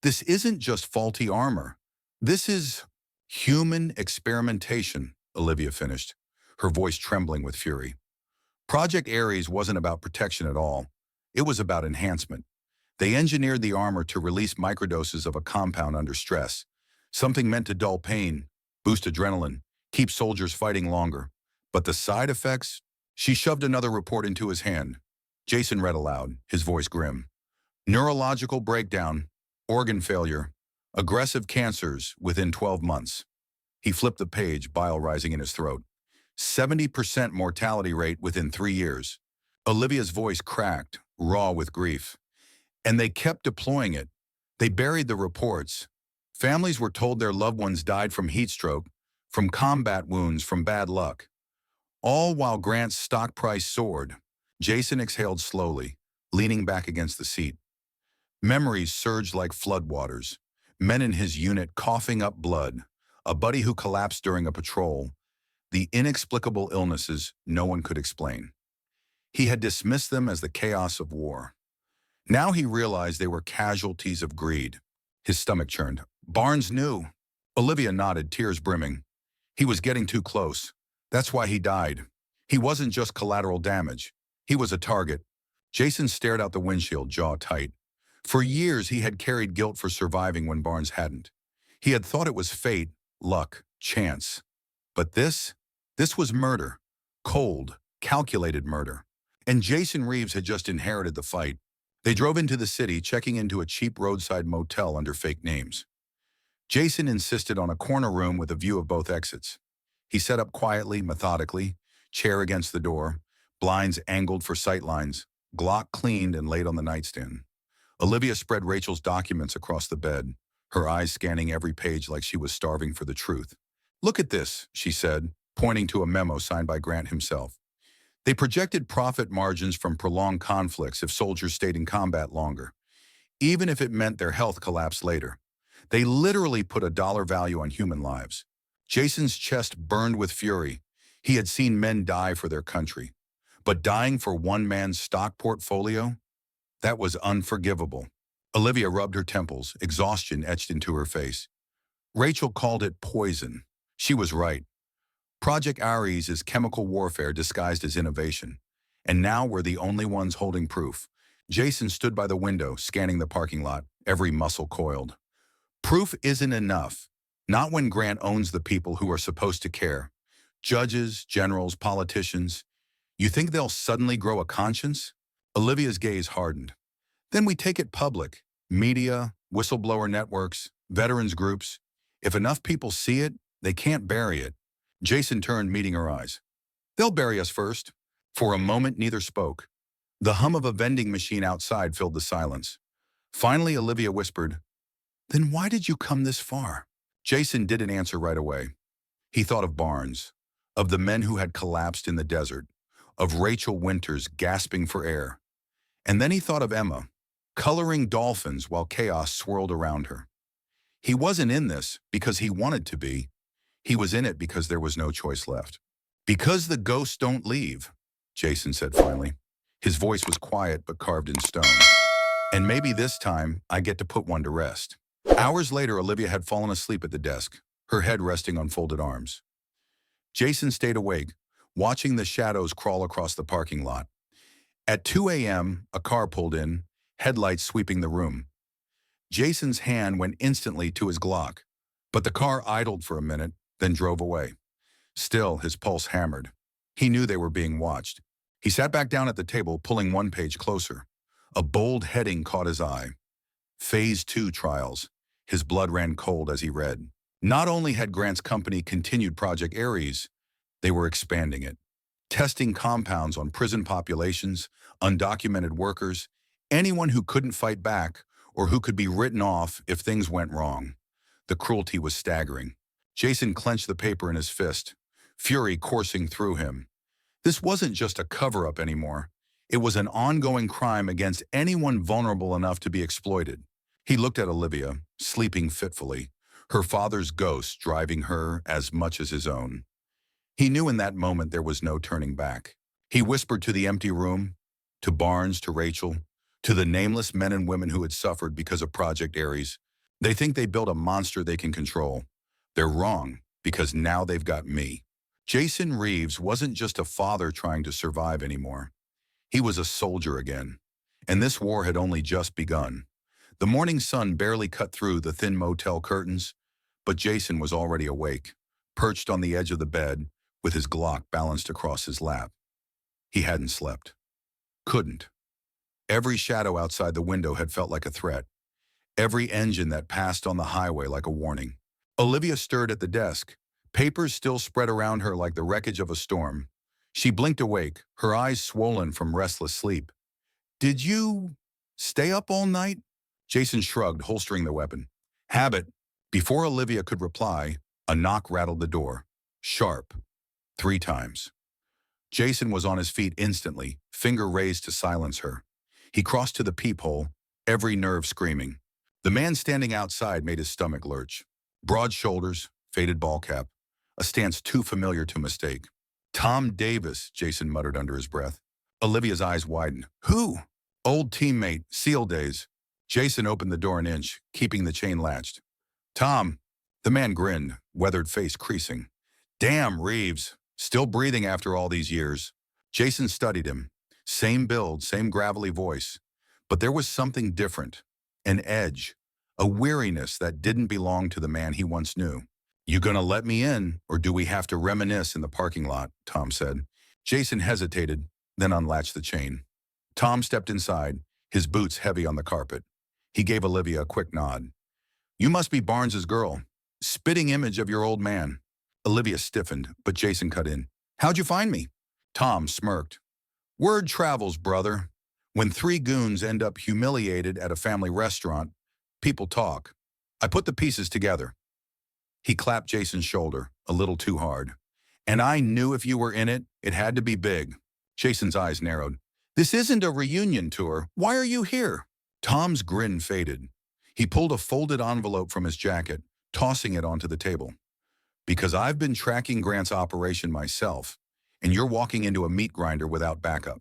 Speaker 1: "This isn't just faulty armor. This is human experimentation," Olivia finished, her voice trembling with fury. Project Ares wasn't about protection at all. It was about enhancement. They engineered the armor to release microdoses of a compound under stress, something meant to dull pain, boost adrenaline, keep soldiers fighting longer. But the side effects? She shoved another report into his hand. Jason read aloud, his voice grim. "Neurological breakdown, organ failure, aggressive cancers within 12 months. He flipped the page, bile rising in his throat. 70% mortality rate within 3 years. Olivia's voice cracked, raw with grief. And they kept deploying it. They buried the reports. Families were told their loved ones died from heat stroke, from combat wounds, from bad luck. All while Grant's stock price soared. Jason exhaled slowly, leaning back against the seat. Memories surged like floodwaters. Men in his unit coughing up blood, a buddy who collapsed during a patrol, the inexplicable illnesses no one could explain. He had dismissed them as the chaos of war. Now he realized they were casualties of greed. His stomach churned. "Barnes knew." Olivia nodded, tears brimming. "He was getting too close. That's why he died. He wasn't just collateral damage. He was a target." Jason stared out the windshield, jaw tight. For years, he had carried guilt for surviving when Barnes hadn't. He had thought it was fate, luck, chance. But this was murder. Cold, calculated murder. And Jason Reeves had just inherited the fight. They drove into the city, checking into a cheap roadside motel under fake names. Jason insisted on a corner room with a view of both exits. He set up quietly, methodically, chair against the door, blinds angled for sightlines, Glock cleaned and laid on the nightstand. Olivia spread Rachel's documents across the bed, her eyes scanning every page like she was starving for the truth. "Look at this," she said, pointing to a memo signed by Grant himself. They projected profit margins from prolonged conflicts if soldiers stayed in combat longer, even if it meant their health collapsed later. They literally put a dollar value on human lives. Jason's chest burned with fury. He had seen men die for their country. But dying for one man's stock portfolio? That was unforgivable. Olivia rubbed her temples, exhaustion etched into her face. Rachel called it poison. She was right. Project Ares is chemical warfare disguised as innovation. And now we're the only ones holding proof. Jason stood by the window, scanning the parking lot, every muscle coiled. Proof isn't enough. Not when Grant owns the people who are supposed to care. Judges, generals, politicians. You think they'll suddenly grow a conscience? Olivia's gaze hardened. Then we take it public. Media, whistleblower networks, veterans groups. If enough people see it, they can't bury it. Jason turned, meeting her eyes. "They'll bury us first." For a moment, neither spoke. The hum of a vending machine outside filled the silence. Finally, Olivia whispered, "Then why did you come this far?" Jason didn't answer right away. He thought of Barnes, of the men who had collapsed in the desert, of Rachel Winters gasping for air. And then he thought of Emma, coloring dolphins while chaos swirled around her. He wasn't in this because he wanted to be. He was in it because there was no choice left. "Because the ghosts don't leave," Jason said finally. His voice was quiet but carved in stone. "And maybe this time I get to put one to rest." Hours later, Olivia had fallen asleep at the desk, her head resting on folded arms. Jason stayed awake, watching the shadows crawl across the parking lot. At 2 a.m., a car pulled in, headlights sweeping the room. Jason's hand went instantly to his Glock, but the car idled for a minute, then drove away. Still, his pulse hammered. He knew they were being watched. He sat back down at the table, pulling one page closer. A bold heading caught his eye. Phase 2 trials. His blood ran cold as he read. Not only had Grant's company continued Project Ares, they were expanding it, testing compounds on prison populations, undocumented workers, anyone who couldn't fight back or who could be written off if things went wrong. The cruelty was staggering. Jason clenched the paper in his fist, fury coursing through him. This wasn't just a cover-up anymore. It was an ongoing crime against anyone vulnerable enough to be exploited. He looked at Olivia, sleeping fitfully, her father's ghost driving her as much as his own. He knew in that moment there was no turning back. He whispered to the empty room, to Barnes, to Rachel, to the nameless men and women who had suffered because of Project Ares. They think they built a monster they can control. They're wrong, because now they've got me. Jason Reeves wasn't just a father trying to survive anymore. He was a soldier again. And this war had only just begun. The morning sun barely cut through the thin motel curtains, but Jason was already awake, perched on the edge of the bed, with his Glock balanced across his lap. He hadn't slept. Couldn't. Every shadow outside the window had felt like a threat. Every engine that passed on the highway like a warning. Olivia stirred at the desk. Papers still spread around her like the wreckage of a storm. She blinked awake, her eyes swollen from restless sleep. "Did you stay up all night?" Jason shrugged, holstering the weapon. "Habit." Before Olivia could reply, a knock rattled the door. Sharp. 3 times. Jason was on his feet instantly, finger raised to silence her. He crossed to the peephole, every nerve screaming. The man standing outside made his stomach lurch. Broad shoulders, faded ball cap, a stance too familiar to mistake. "Tom Davis," Jason muttered under his breath. Olivia's eyes widened. "Who?" "Old teammate, SEAL days." Jason opened the door an inch, keeping the chain latched. "Tom." The man grinned, weathered face creasing. "Damn, Reeves. Still breathing after all these years." Jason studied him. Same build, same gravelly voice. But there was something different. An edge. A weariness that didn't belong to the man he once knew. "You gonna let me in, or do we have to reminisce in the parking lot?" Tom said. Jason hesitated, then unlatched the chain. Tom stepped inside, his boots heavy on the carpet. He gave Olivia a quick nod. "You must be Barnes's girl. Spitting image of your old man." Olivia stiffened, but Jason cut in. "How'd you find me?" Tom smirked. "Word travels, brother. When 3 goons end up humiliated at a family restaurant, people talk. I put the pieces together." He clapped Jason's shoulder, a little too hard. "And I knew if you were in it, it had to be big." Jason's eyes narrowed. "This isn't a reunion tour. Why are you here?" Tom's grin faded. He pulled a folded envelope from his jacket, tossing it onto the table. "Because I've been tracking Grant's operation myself, and you're walking into a meat grinder without backup."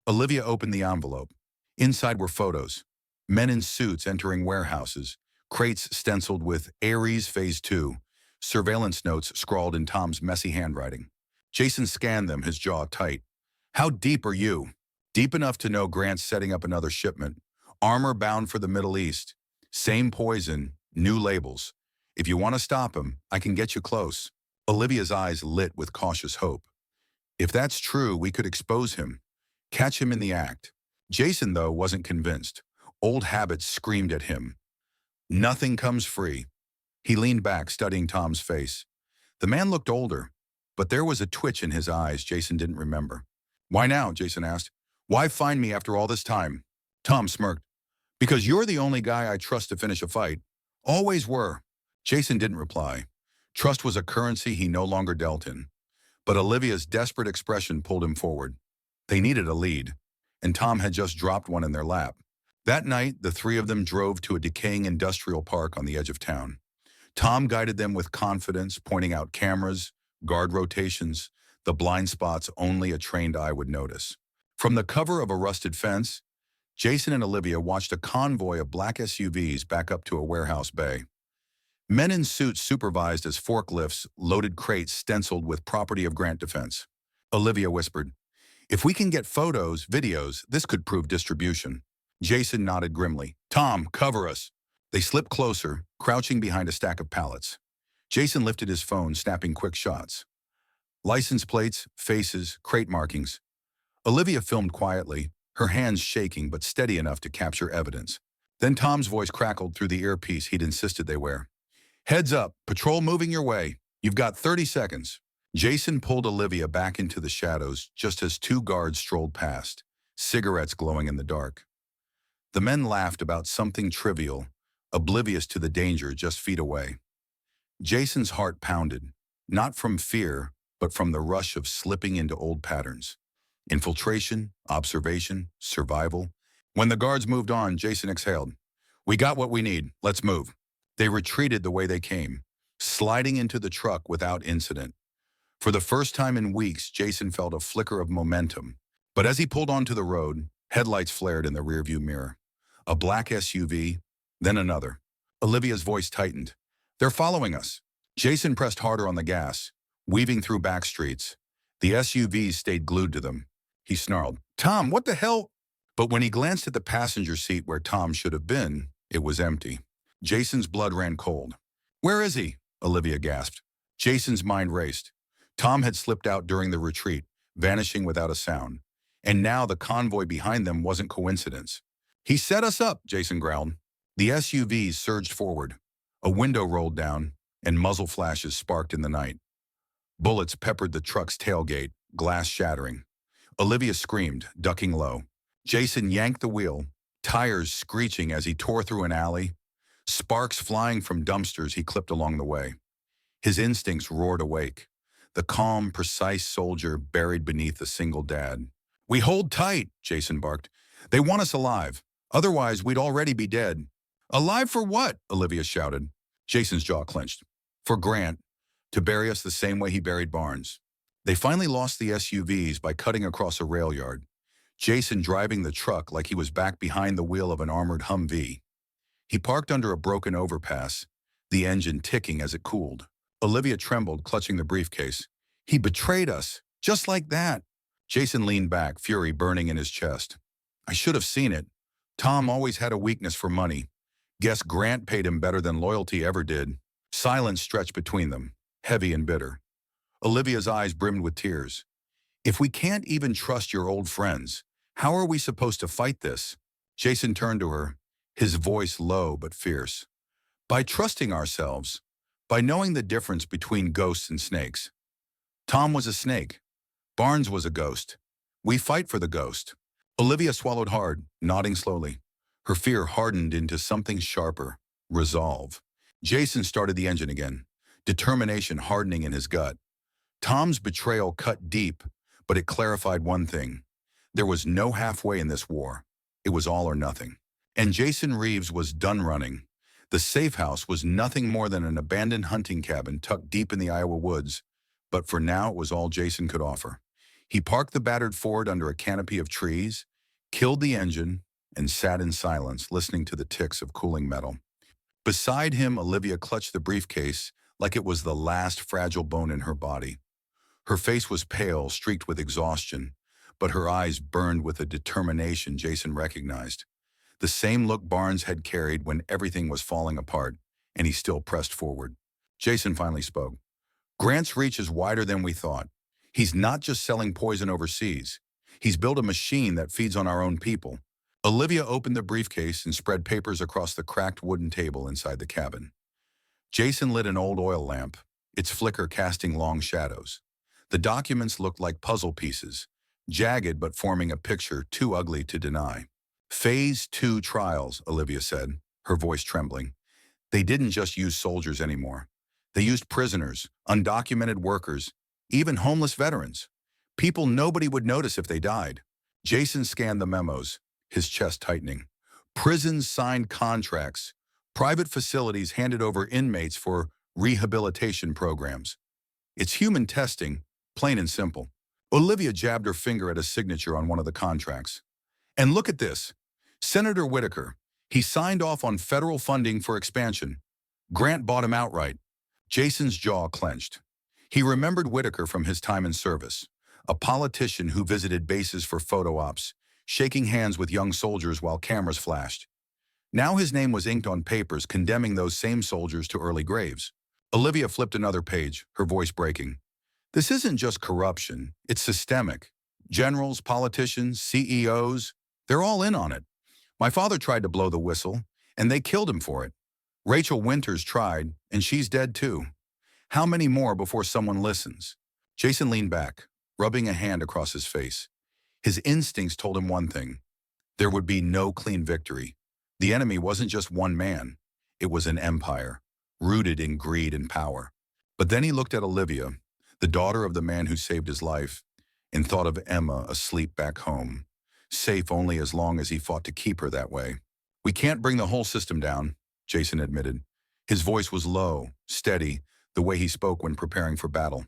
Speaker 1: Olivia opened the envelope. Inside were photos. Men in suits entering warehouses, crates stenciled with Ares Phase 2, surveillance notes scrawled in Tom's messy handwriting. Jason scanned them, his jaw tight. "How deep are you?" "Deep enough to know Grant's setting up another shipment. Armor bound for the Middle East. Same poison, new labels. If you want to stop him, I can get you close." Olivia's eyes lit with cautious hope. "If that's true, we could expose him. Catch him in the act." Jason, though, wasn't convinced. Old habits screamed at him. "Nothing comes free." He leaned back, studying Tom's face. The man looked older, but there was a twitch in his eyes Jason didn't remember. "Why now?" Jason asked. "Why find me after all this time?" Tom smirked. "Because you're the only guy I trust to finish a fight. Always were." Jason didn't reply. Trust was a currency he no longer dealt in. But Olivia's desperate expression pulled him forward. They needed a lead, and Tom had just dropped one in their lap. That night, the 3 of them drove to a decaying industrial park on the edge of town. Tom guided them with confidence, pointing out cameras, guard rotations, the blind spots only a trained eye would notice. From the cover of a rusted fence, Jason and Olivia watched a convoy of black SUVs back up to a warehouse bay. Men in suits supervised as forklifts loaded crates stenciled with property of Grant Defense. Olivia whispered, "If we can get photos, videos, this could prove distribution." Jason nodded grimly. "Tom, cover us." They slipped closer, crouching behind a stack of pallets. Jason lifted his phone, snapping quick shots. License plates, faces, crate markings. Olivia filmed quietly, her hands shaking but steady enough to capture evidence. Then Tom's voice crackled through the earpiece he'd insisted they wear. Heads up, patrol moving your way. You've got 30 seconds. Jason pulled Olivia back into the shadows just as two guards strolled past, cigarettes glowing in the dark. The men laughed about something trivial, oblivious to the danger just feet away. Jason's heart pounded, not from fear, but from the rush of slipping into old patterns. Infiltration, observation, survival. When the guards moved on, Jason exhaled. We got what we need. Let's move. They retreated the way they came, sliding into the truck without incident. For the first time in weeks, Jason felt a flicker of momentum. But as he pulled onto the road, headlights flared in the rearview mirror. A black SUV, then another. Olivia's voice tightened. They're following us. Jason pressed harder on the gas, weaving through back streets. The SUVs stayed glued to them. He snarled, Tom, what the hell? But when he glanced at the passenger seat where Tom should have been, it was empty. Jason's blood ran cold. Where is he? Olivia gasped. Jason's mind raced. Tom had slipped out during the retreat, vanishing without a sound. And now the convoy behind them wasn't coincidence. He set us up, Jason growled. The SUVs surged forward. A window rolled down, and muzzle flashes sparked in the night. Bullets peppered the truck's tailgate, glass shattering. Olivia screamed, ducking low. Jason yanked the wheel, tires screeching as he tore through an alley, sparks flying from dumpsters he clipped along the way. His instincts roared awake, the calm, precise soldier buried beneath a single dad. We hold tight, Jason barked. They want us alive. Otherwise, we'd already be dead. Alive for what? Olivia shouted. Jason's jaw clenched. For Grant, to bury us the same way he buried Barnes. They finally lost the SUVs by cutting across a rail yard, Jason driving the truck like he was back behind the wheel of an armored Humvee. He parked under a broken overpass, the engine ticking as it cooled. Olivia trembled, clutching the briefcase. He betrayed us, just like that. Jason leaned back, fury burning in his chest. I should have seen it. Tom always had a weakness for money. Guess Grant paid him better than loyalty ever did. Silence stretched between them, heavy and bitter. Olivia's eyes brimmed with tears. If we can't even trust your old friends, how are we supposed to fight this? Jason turned to her, his voice low but fierce. By trusting ourselves, by knowing the difference between ghosts and snakes. Tom was a snake. Barnes was a ghost. We fight for the ghost. Olivia swallowed hard, nodding slowly. Her fear hardened into something sharper, resolve. Jason started the engine again, determination hardening in his gut. Tom's betrayal cut deep, but it clarified one thing. There was no halfway in this war. It was all or nothing. And Jason Reeves was done running. The safe house was nothing more than an abandoned hunting cabin tucked deep in the Iowa woods, but for now it was all Jason could offer. He parked the battered Ford under a canopy of trees, killed the engine, and sat in silence, listening to the ticks of cooling metal. Beside him, Olivia clutched the briefcase like it was the last fragile bone in her body. Her face was pale, streaked with exhaustion, but her eyes burned with a determination Jason recognized. The same look Barnes had carried when everything was falling apart, and he still pressed forward. Jason finally spoke. Grant's reach is wider than we thought. He's not just selling poison overseas. He's built a machine that feeds on our own people. Olivia opened the briefcase and spread papers across the cracked wooden table inside the cabin. Jason lit an old oil lamp, its flicker casting long shadows. The documents looked like puzzle pieces, jagged but forming a picture too ugly to deny. Phase 2 trials, Olivia said, her voice trembling. They didn't just use soldiers anymore. They used prisoners, undocumented workers, even homeless veterans. People nobody would notice if they died. Jason scanned the memos, his chest tightening. Prisons signed contracts. Private facilities handed over inmates for rehabilitation programs. It's human testing, plain and simple. Olivia jabbed her finger at a signature on one of the contracts. And look at this. Senator Whitaker. He signed off on federal funding for expansion. Grant bought him outright. Jason's jaw clenched. He remembered Whitaker from his time in service, a politician who visited bases for photo ops, shaking hands with young soldiers while cameras flashed. Now his name was inked on papers condemning those same soldiers to early graves. Olivia flipped another page, her voice breaking. This isn't just corruption, it's systemic. Generals, politicians, CEOs, they're all in on it. My father tried to blow the whistle, and they killed him for it. Rachel Winters tried, and she's dead too. How many more before someone listens? Jason leaned back, rubbing a hand across his face. His instincts told him one thing. There would be no clean victory. The enemy wasn't just one man. It was an empire, rooted in greed and power. But then he looked at Olivia, the daughter of the man who saved his life, and thought of Emma asleep back home, safe only as long as he fought to keep her that way. We can't bring the whole system down, Jason admitted. His voice was low, steady, the way he spoke when preparing for battle.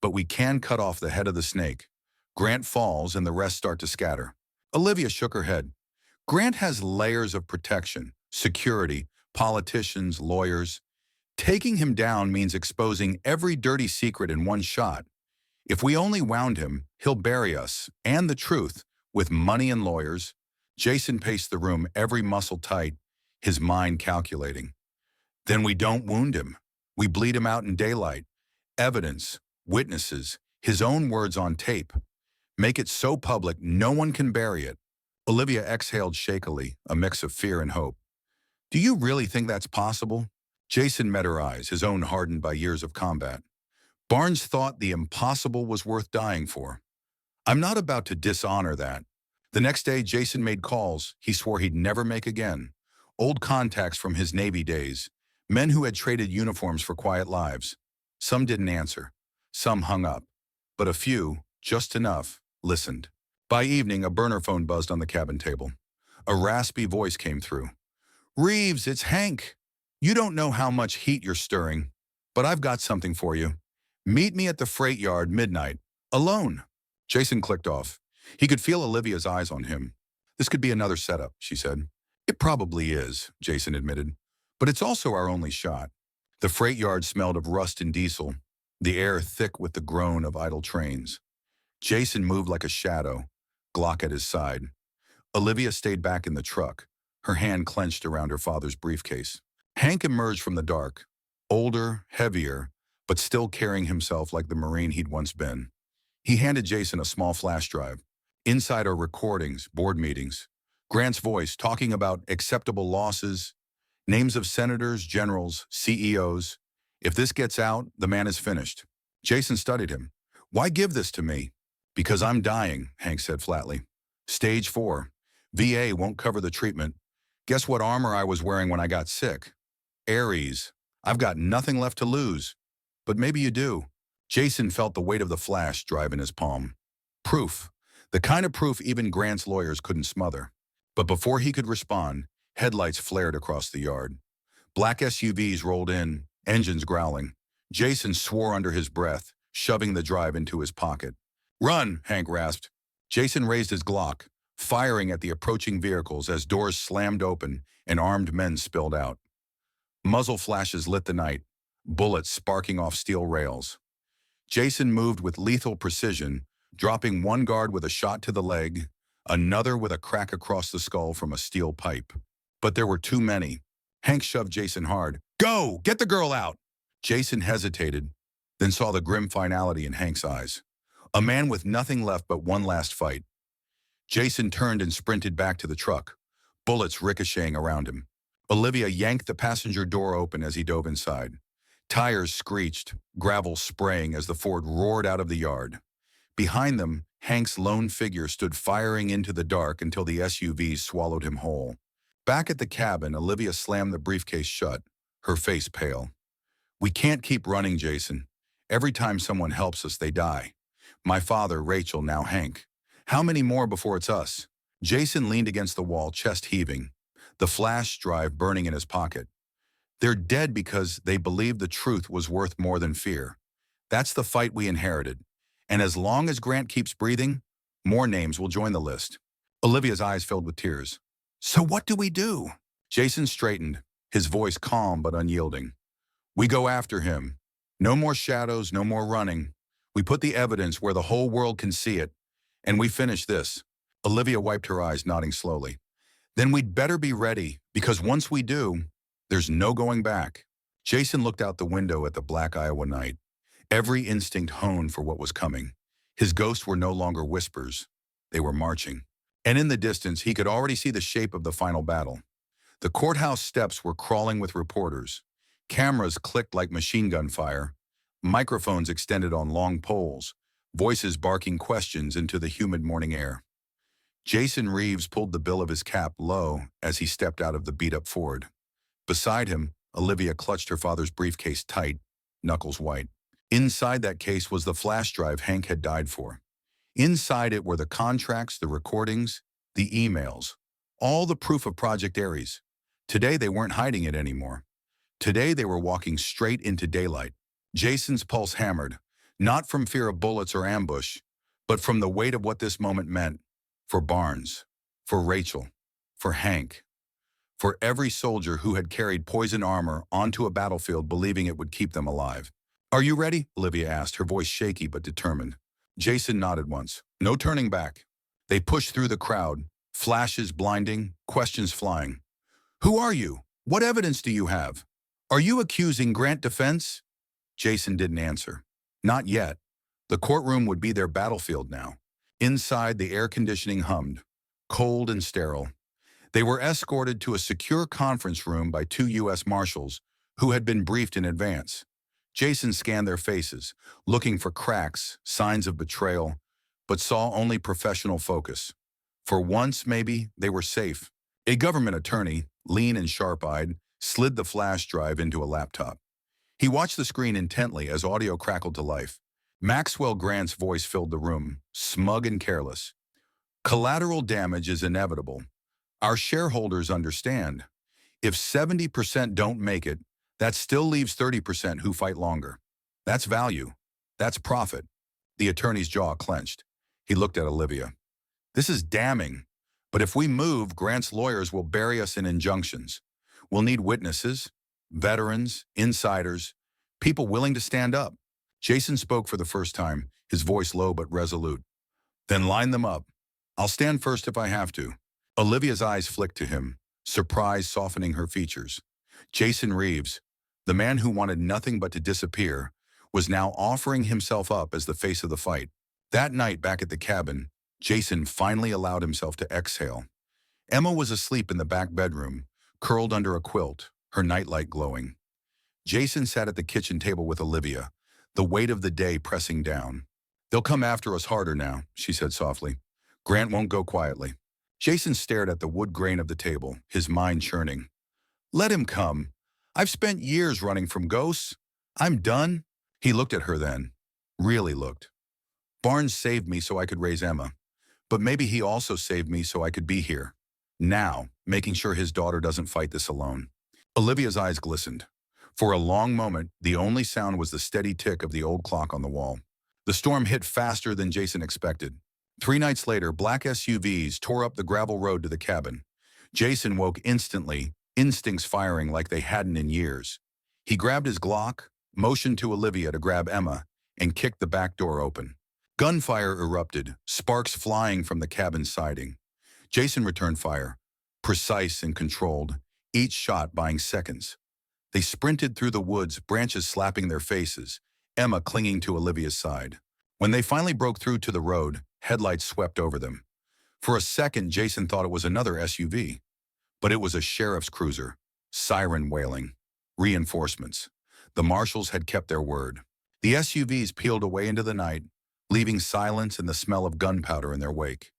Speaker 1: But we can cut off the head of the snake. Grant falls and the rest start to scatter. Olivia shook her head. Grant has layers of protection, security, politicians, lawyers. Taking him down means exposing every dirty secret in one shot. If we only wound him, he'll bury us, and the truth, with money and lawyers. Jason paced the room, every muscle tight, his mind calculating. Then we don't wound him. We bleed him out in daylight. Evidence, witnesses, his own words on tape. Make it so public no one can bury it. Olivia exhaled shakily, a mix of fear and hope. Do you really think that's possible? Jason met her eyes, his own hardened by years of combat. Barnes thought the impossible was worth dying for. I'm not about to dishonor that. The next day, Jason made calls he swore he'd never make again. Old contacts from his Navy days, men who had traded uniforms for quiet lives. Some didn't answer. Some hung up. But a few, just enough, listened. By evening, a burner phone buzzed on the cabin table. A raspy voice came through. Reeves, it's Hank. You don't know how much heat you're stirring, but I've got something for you. Meet me at the freight yard midnight, alone. Jason clicked off. He could feel Olivia's eyes on him. This could be another setup, she said. It probably is, Jason admitted, but it's also our only shot. The freight yard smelled of rust and diesel, the air thick with the groan of idle trains. Jason moved like a shadow, Glock at his side. Olivia stayed back in the truck, her hand clenched around her father's briefcase. Hank emerged from the dark, older, heavier, but still carrying himself like the Marine he'd once been. He handed Jason a small flash drive. Inside are recordings, board meetings, Grant's voice talking about acceptable losses, names of senators, generals, CEOs. If this gets out, the man is finished. Jason studied him. Why give this to me? Because I'm dying, Hank said flatly. Stage 4. VA won't cover the treatment. Guess what armor I was wearing when I got sick? Ares. I've got nothing left to lose. But maybe you do. Jason felt the weight of the flash drive in his palm. Proof. The kind of proof even Grant's lawyers couldn't smother. But before he could respond, headlights flared across the yard. Black SUVs rolled in, engines growling. Jason swore under his breath, shoving the drive into his pocket. Run, Hank rasped. Jason raised his Glock, firing at the approaching vehicles as doors slammed open and armed men spilled out. Muzzle flashes lit the night, bullets sparking off steel rails. Jason moved with lethal precision, dropping one guard with a shot to the leg, another with a crack across the skull from a steel pipe. But there were too many. Hank shoved Jason hard. Go! Get the girl out! Jason hesitated, then saw the grim finality in Hank's eyes. A man with nothing left but one last fight. Jason turned and sprinted back to the truck, bullets ricocheting around him. Olivia yanked the passenger door open as he dove inside. Tires screeched, gravel spraying as the Ford roared out of the yard. Behind them, Hank's lone figure stood firing into the dark until the SUVs swallowed him whole. Back at the cabin, Olivia slammed the briefcase shut, her face pale. We can't keep running, Jason. Every time someone helps us, they die. My father, Rachel, now Hank. How many more before it's us? Jason leaned against the wall, chest heaving, the flash drive burning in his pocket. They're dead because they believed the truth was worth more than fear. That's the fight we inherited. And as long as Grant keeps breathing, more names will join the list. Olivia's eyes filled with tears. So what do we do? Jason straightened, his voice calm but unyielding. We go after him. No more shadows, no more running. We put the evidence where the whole world can see it, and we finish this. Olivia wiped her eyes, nodding slowly. Then we'd better be ready, because once we do, there's no going back. Jason looked out the window at the black Iowa night, every instinct honed for what was coming. His ghosts were no longer whispers. They were marching. And in the distance, he could already see the shape of the final battle. The courthouse steps were crawling with reporters. Cameras clicked like machine gun fire. Microphones extended on long poles. Voices barking questions into the humid morning air. Jason Reeves pulled the bill of his cap low as he stepped out of the beat-up Ford. Beside him, Olivia clutched her father's briefcase tight, knuckles white. Inside that case was the flash drive Hank had died for. Inside it were the contracts, the recordings, the emails, all the proof of Project Ares. Today they weren't hiding it anymore. Today they were walking straight into daylight. Jason's pulse hammered, not from fear of bullets or ambush, but from the weight of what this moment meant for Barnes, for Rachel, for Hank, for every soldier who had carried poison armor onto a battlefield believing it would keep them alive. "Are you ready?" Olivia asked, her voice shaky but determined. Jason nodded once. No turning back. They pushed through the crowd, flashes blinding, questions flying. "Who are you? What evidence do you have? Are you accusing Grant Defense?" Jason didn't answer. Not yet. The courtroom would be their battlefield now. Inside, the air conditioning hummed, cold and sterile. They were escorted to a secure conference room by 2 U.S. Marshals who had been briefed in advance. Jason scanned their faces, looking for cracks, signs of betrayal, but saw only professional focus. For once, maybe, they were safe. A government attorney, lean and sharp-eyed, slid the flash drive into a laptop. He watched the screen intently as audio crackled to life. Maxwell Grant's voice filled the room, smug and careless. "Collateral damage is inevitable. Our shareholders understand. If 70% don't make it, that still leaves 30% who fight longer. That's value. That's profit." The attorney's jaw clenched. He looked at Olivia. "This is damning. But if we move, Grant's lawyers will bury us in injunctions. We'll need witnesses, veterans, insiders, people willing to stand up." Jason spoke for the first time, his voice low but resolute. "Then line them up. I'll stand first if I have to." Olivia's eyes flicked to him, surprise softening her features. Jason Reeves, the man who wanted nothing but to disappear, was now offering himself up as the face of the fight. That night back at the cabin, Jason finally allowed himself to exhale. Emma was asleep in the back bedroom, curled under a quilt, her nightlight glowing. Jason sat at the kitchen table with Olivia, the weight of the day pressing down. "They'll come after us harder now," she said softly. "Grant won't go quietly." Jason stared at the wood grain of the table, his mind churning. "Let him come. I've spent years running from ghosts. I'm done." He looked at her then. Really looked. "Barnes saved me so I could raise Emma. But maybe he also saved me so I could be here. Now, making sure his daughter doesn't fight this alone." Olivia's eyes glistened. For a long moment, the only sound was the steady tick of the old clock on the wall. The storm hit faster than Jason expected. 3 nights later, black SUVs tore up the gravel road to the cabin. Jason woke instantly, instincts firing like they hadn't in years. He grabbed his Glock, motioned to Olivia to grab Emma, and kicked the back door open. Gunfire erupted, sparks flying from the cabin's siding. Jason returned fire, precise and controlled, each shot buying seconds. They sprinted through the woods, branches slapping their faces, Emma clinging to Olivia's side. When they finally broke through to the road, headlights swept over them. For a second, Jason thought it was another SUV. But it was a sheriff's cruiser, siren wailing. Reinforcements. The marshals had kept their word. The SUVs peeled away into the night, leaving silence and the smell of gunpowder in their wake.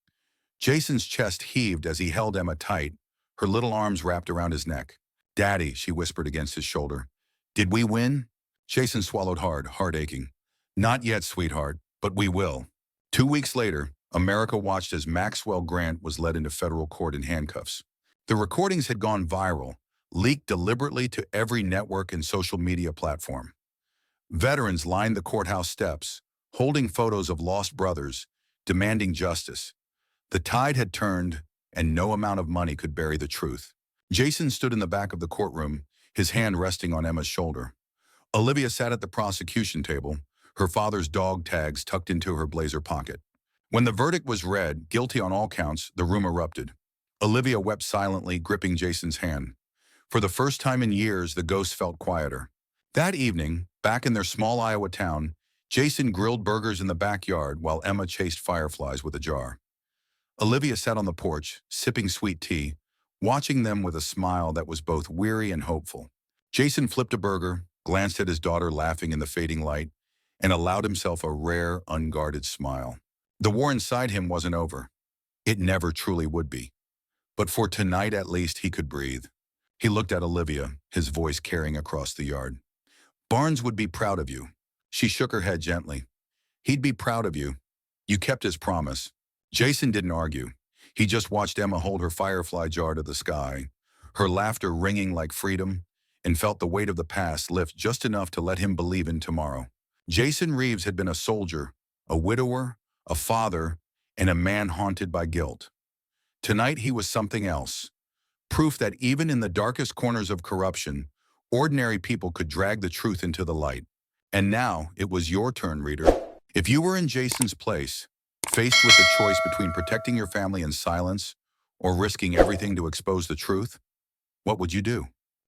Speaker 1: Jason's chest heaved as he held Emma tight, her little arms wrapped around his neck. "Daddy," she whispered against his shoulder. "Did we win?" Jason swallowed hard, heart aching. "Not yet, sweetheart, but we will." 2 weeks later, America watched as Maxwell Grant was led into federal court in handcuffs. The recordings had gone viral, leaked deliberately to every network and social media platform. Veterans lined the courthouse steps, holding photos of lost brothers, demanding justice. The tide had turned, and no amount of money could bury the truth. Jason stood in the back of the courtroom, his hand resting on Emma's shoulder. Olivia sat at the prosecution table, her father's dog tags tucked into her blazer pocket. When the verdict was read, guilty on all counts, the room erupted. Olivia wept silently, gripping Jason's hand. For the first time in years, the ghost felt quieter. That evening, back in their small Iowa town, Jason grilled burgers in the backyard while Emma chased fireflies with a jar. Olivia sat on the porch, sipping sweet tea, watching them with a smile that was both weary and hopeful. Jason flipped a burger, glanced at his daughter laughing in the fading light, and allowed himself a rare, unguarded smile. The war inside him wasn't over. It never truly would be. But for tonight at least he could breathe. He looked at Olivia, his voice carrying across the yard. Barnes would be proud of you. She shook her head gently. He'd be proud of you. You kept his promise. Jason didn't argue. He just watched Emma hold her firefly jar to the sky, her laughter ringing like freedom, and felt the weight of the past lift just enough to let him believe in tomorrow. Jason Reeves had been a soldier, a widower, a father, and a man haunted by guilt. Tonight he was something else. Proof that even in the darkest corners of corruption, ordinary people could drag the truth into the light. And now it was your turn, reader. If you were in Jason's place, faced with the choice between protecting your family in silence or risking everything to expose the truth, what would you do?